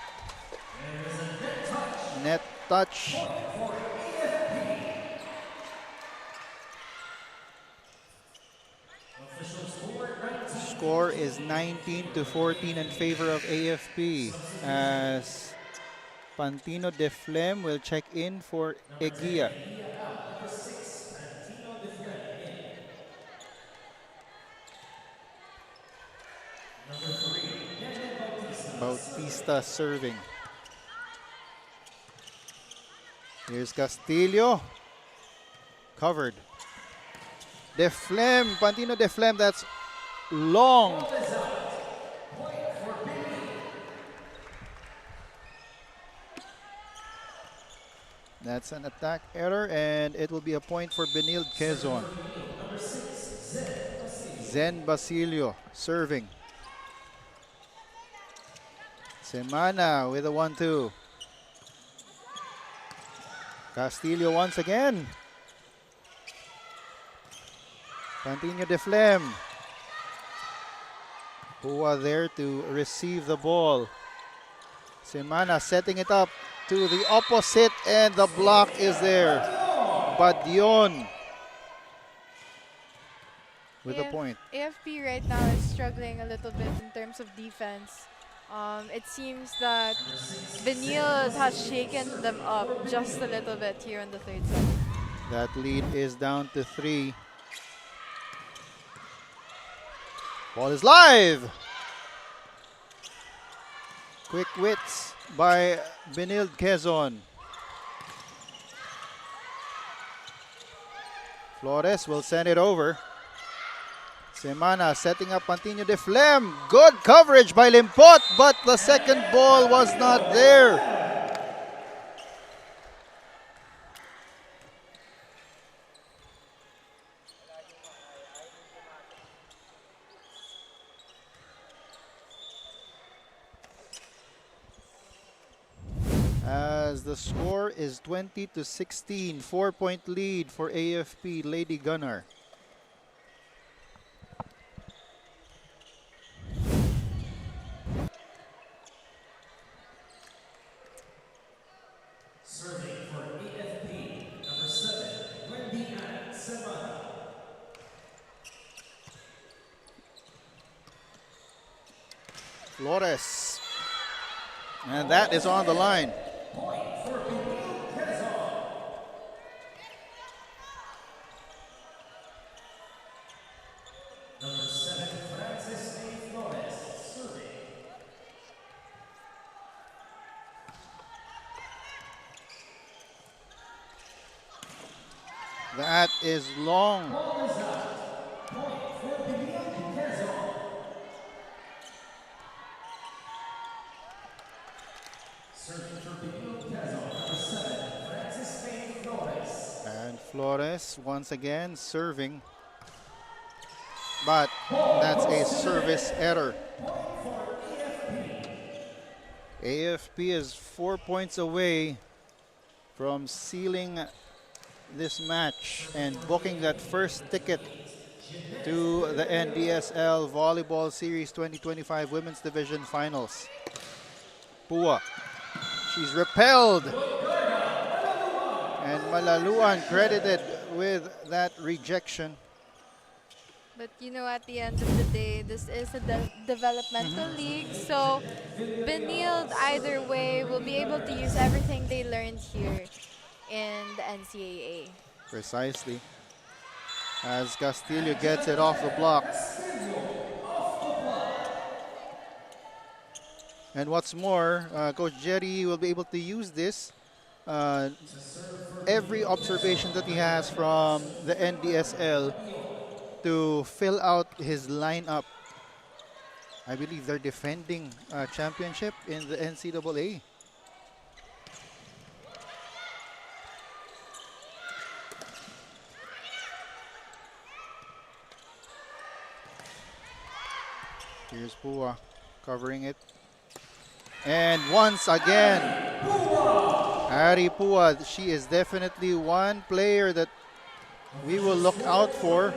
Net touch. Score is 19-14 in favor of AFP, as Pantino de Flem will check in for Eguia. Bautista serving. Here's Castillo. Covered. De Flem, Pantino de Flem, that's long. That's an attack error, and it will be a point for Benilde Quezon. Zen Basilio serving. Semana with a 1-2. Castillo once again. Pantino de Flem. Pua there to receive the ball. Semana setting it up to the opposite, and the block is there. Badion with a point. AFP right now is struggling a little bit in terms of defense. It seems that Benilde has shaken them up just a little bit here in the third set. That lead is down to 3. Ball is live. Quick wits by Benilde Quezon. Flores will send it over. Semana setting up Pantino de Flem. Good coverage by Limpot, but the second ball was not there. As the score is 20-16, 4-point lead for AFP Lady Gunnar. Serving Flores. And that is on the line. That is long. And Flores once again serving. But that's a service error. AFP is 4 points away from sealing this match and booking that first ticket to the NDSL Volleyball Series 2025 Women's Division Finals. Pua, she's repelled. And Malaluan credited with that rejection. But you know, at the end of the day, this is a developmental league, so Benilde either way will be able to use everything they learned here in the NCAA. Precisely. As Castillo gets it off the block. And what's more, Coach Jerry will be able to use this. Every observation that he has from the NDSL to fill out his lineup. I believe they're defending championship in the NCAA. Here's Pua covering it. And once again, Ari Pua, she is definitely one player that we will look out for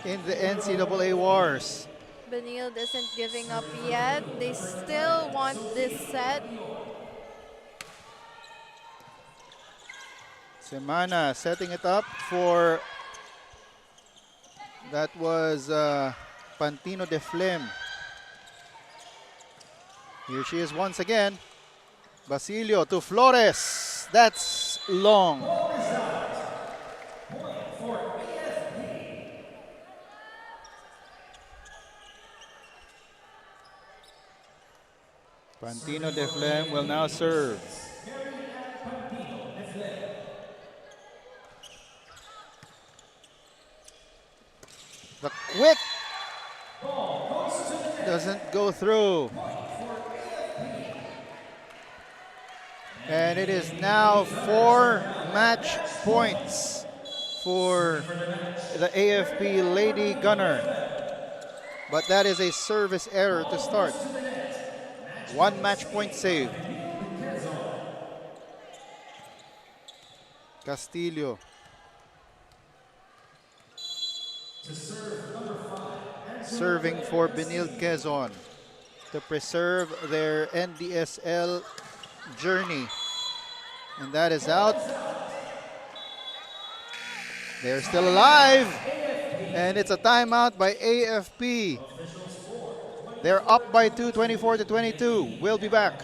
in the NCAA wars. Benilde isn't giving up yet. They still want this set. Semana setting it up for, that was Pantino de Flem. Here she is once again. Basilio to Flores. That's long. Pantino de Flem will now serve. The quick doesn't go through. And it is now 4 match points for the AFP Lady Gunner. But that is a service error to start. 1 match point saved. Castillo. Serving for Benilde Quezon to preserve their NDSL journey. And that is out. They're still alive. And it's a timeout by AFP. They're up by 2, 24-22. We'll be back.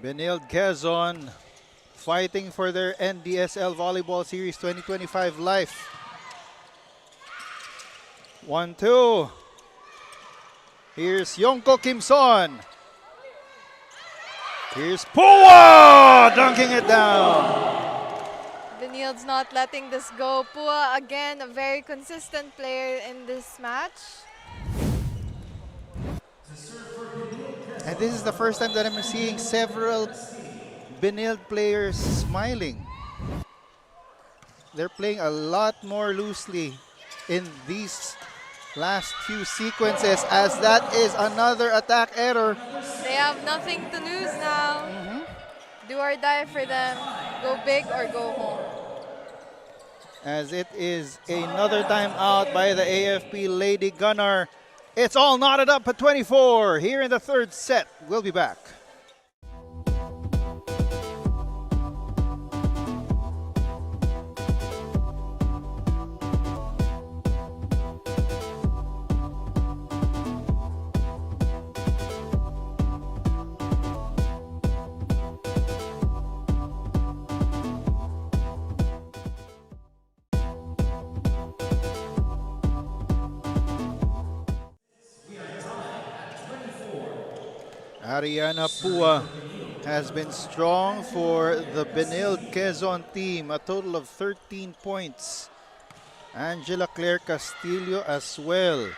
Benilde Quezon fighting for their NDSL Volleyball Series 2025 life. 1-2. Here's Yonko Kimson. Here's Pua dunking it down. Benilde's not letting this go. Pua, again, a very consistent player in this match. And this is the first time that I'm seeing several Benilde players smiling. They're playing a lot more loosely in these last few sequences, as that is another attack error. They have nothing to lose now. Do or die for them. Go big or go home. As it is another timeout by the AFP Lady Gunnar. It's all knotted up at 24 here in the third set. We'll be back. Ariana Pua has been strong for the Benilde Quezon team, a total of 13 points. Angela Claire Castillo as well.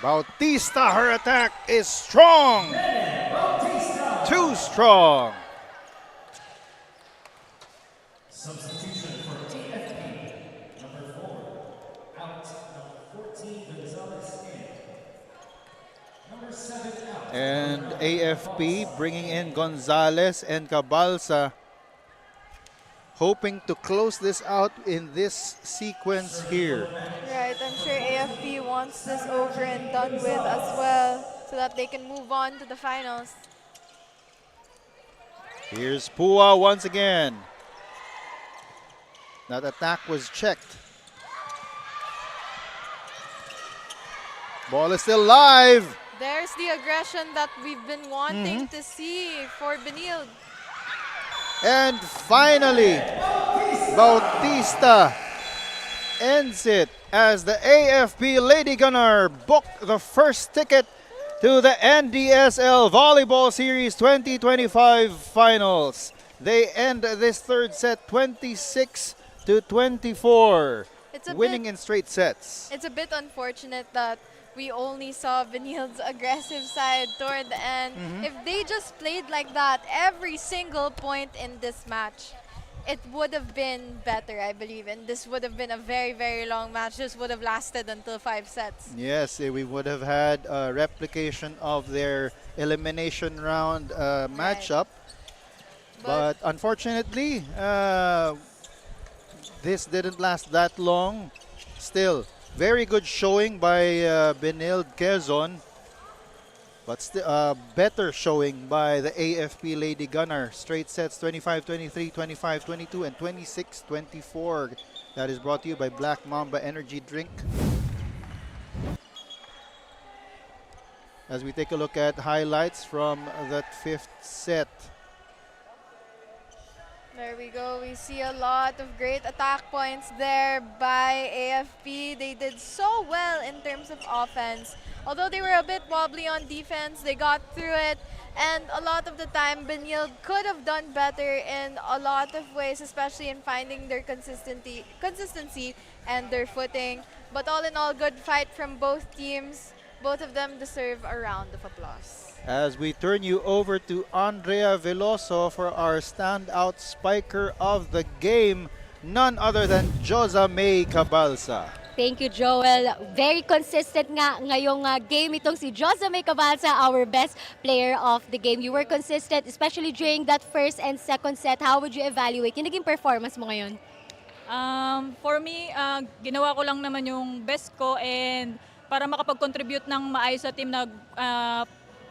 Bautista, her attack is strong. Too strong. Substitution for AFP, number 4, out, number 14, Gonzalez in. Number 7 out. And AFP bringing in Gonzalez and Cabalsa, hoping to close this out in this sequence here. Right, I'm sure AFP wants this over and done with as well so that they can move on to the finals. Here's Pua once again. That attack was checked. Ball is still live. There's the aggression that we've been wanting to see for Benilde. And finally, Bautista ends it as the AFP Lady Gunnar booked the first ticket to the NDSL Volleyball Series 2025 Finals. They end this third set 26-24, winning in straight sets. It's a bit unfortunate that we only saw Benilde's aggressive side toward the end. If they just played like that every single point in this match, it would have been better, I believe. And this would have been a very, very long match. This would have lasted until 5 sets. Yes, we would have had a replication of their elimination round matchup. But unfortunately, this didn't last that long. Still, very good showing by Benilde Quezon, but still better showing by the AFP Lady Gunnar. Straight sets 25-23, 25-22, and 26-24. That is brought to you by Black Mamba Energy Drink. As we take a look at highlights from that fifth set. There we go. We see a lot of great attack points there by AFP. They did so well in terms of offense. Although they were a bit wobbly on defense, they got through it. And a lot of the time, Benilde could have done better in a lot of ways, especially in finding their consistency and their footing. But all in all, good fight from both teams. Both of them deserve a round of applause. As we turn you over to Andrea Veloso for our standout spiker of the game, none other than Josa May Cabalsa. Thank you, Joel. Very consistent nga ngayong game itong si Josa May Cabalsa, our best player of the game. You were consistent, especially during that first and second set. How would you evaluate yung naging performance mo ngayon? For me, ginawa ko lang naman yung best ko, and para makapag-contribute ng maayos sa team,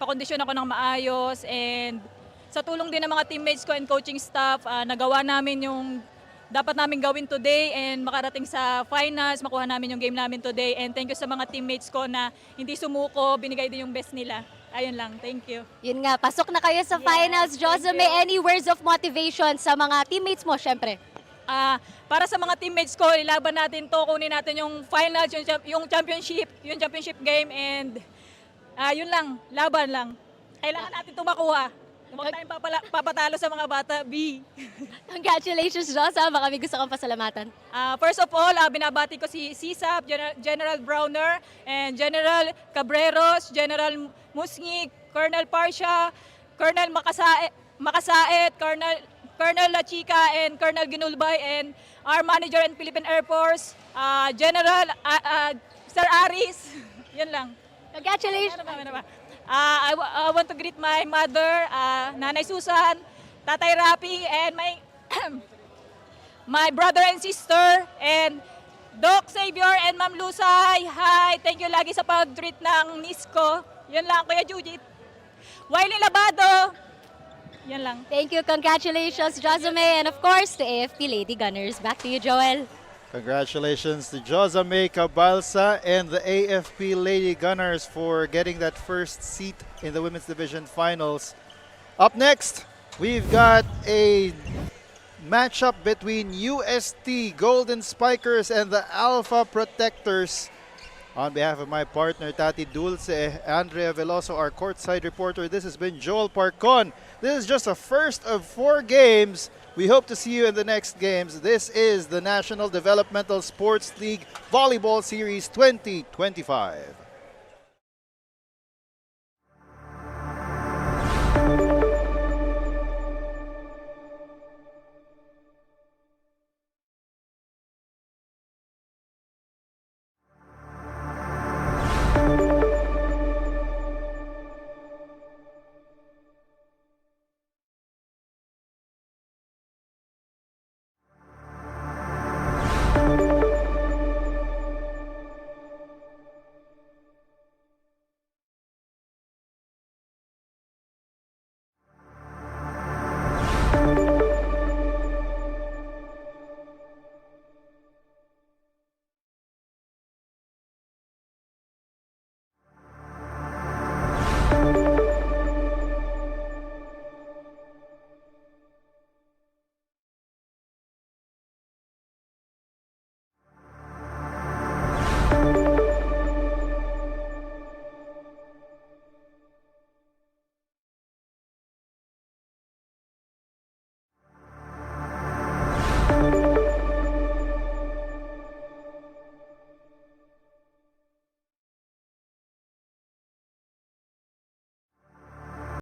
pakondisyon ako ng maayos, and sa tulong din ng mga teammates ko and coaching staff, nagawa namin yung dapat namin gawin today and makarating sa finals, makuha namin yung game namin today. And thank you sa mga teammates ko na hindi sumuko, binigay din yung best nila. Ayun lang, thank you. Yun nga, pasok na kayo sa finals. Josa, may any words of motivation sa mga teammates mo, syempre? Para sa mga teammates ko, ilaban natin to, kunin natin yung finals, yung championship game, and yun lang, laban lang. Kailangan natin ito makuha. Huwag tayong papatalo sa mga bata, B. Congratulations, Josa. Baka may gusto kang pasalamatan. First of all, binabati ko si CSAP, General Browner, and General Cabreros, General Musngig, Colonel Parsha, Colonel Makasaet, Colonel La Chica, and Colonel Ginulbay, and our manager in Philippine Air Force, General Sir Aris. Yan lang. Congratulations. Ano ba? I want to greet my mother, Nanay Susan, Tatay Rapi, and my my brother and sister, and Doc Xavier and Ma'am Lusay. Hi, thank you lagi sa pag-treat ng niece ko. Yan lang, Kuya Judith. Wiley Labado. Yan lang. Thank you. Congratulations, Josame. And of course, to AFP Lady Gunners. Back to you, Joel. Congratulations to Josame Cabalsa and the AFP Lady Gunners for getting that first seat in the Women's Division Finals. Up next, we've got a matchup between UST Golden Spikers and the Alpha Protectors. On behalf of my partner, Tati Dulce, Andrea Veloso, our courtside reporter, this has been Joel Parcon. This is just a first of 4 games. We hope to see you in the next games. This is the National Developmental Sports League Volleyball Series 2025.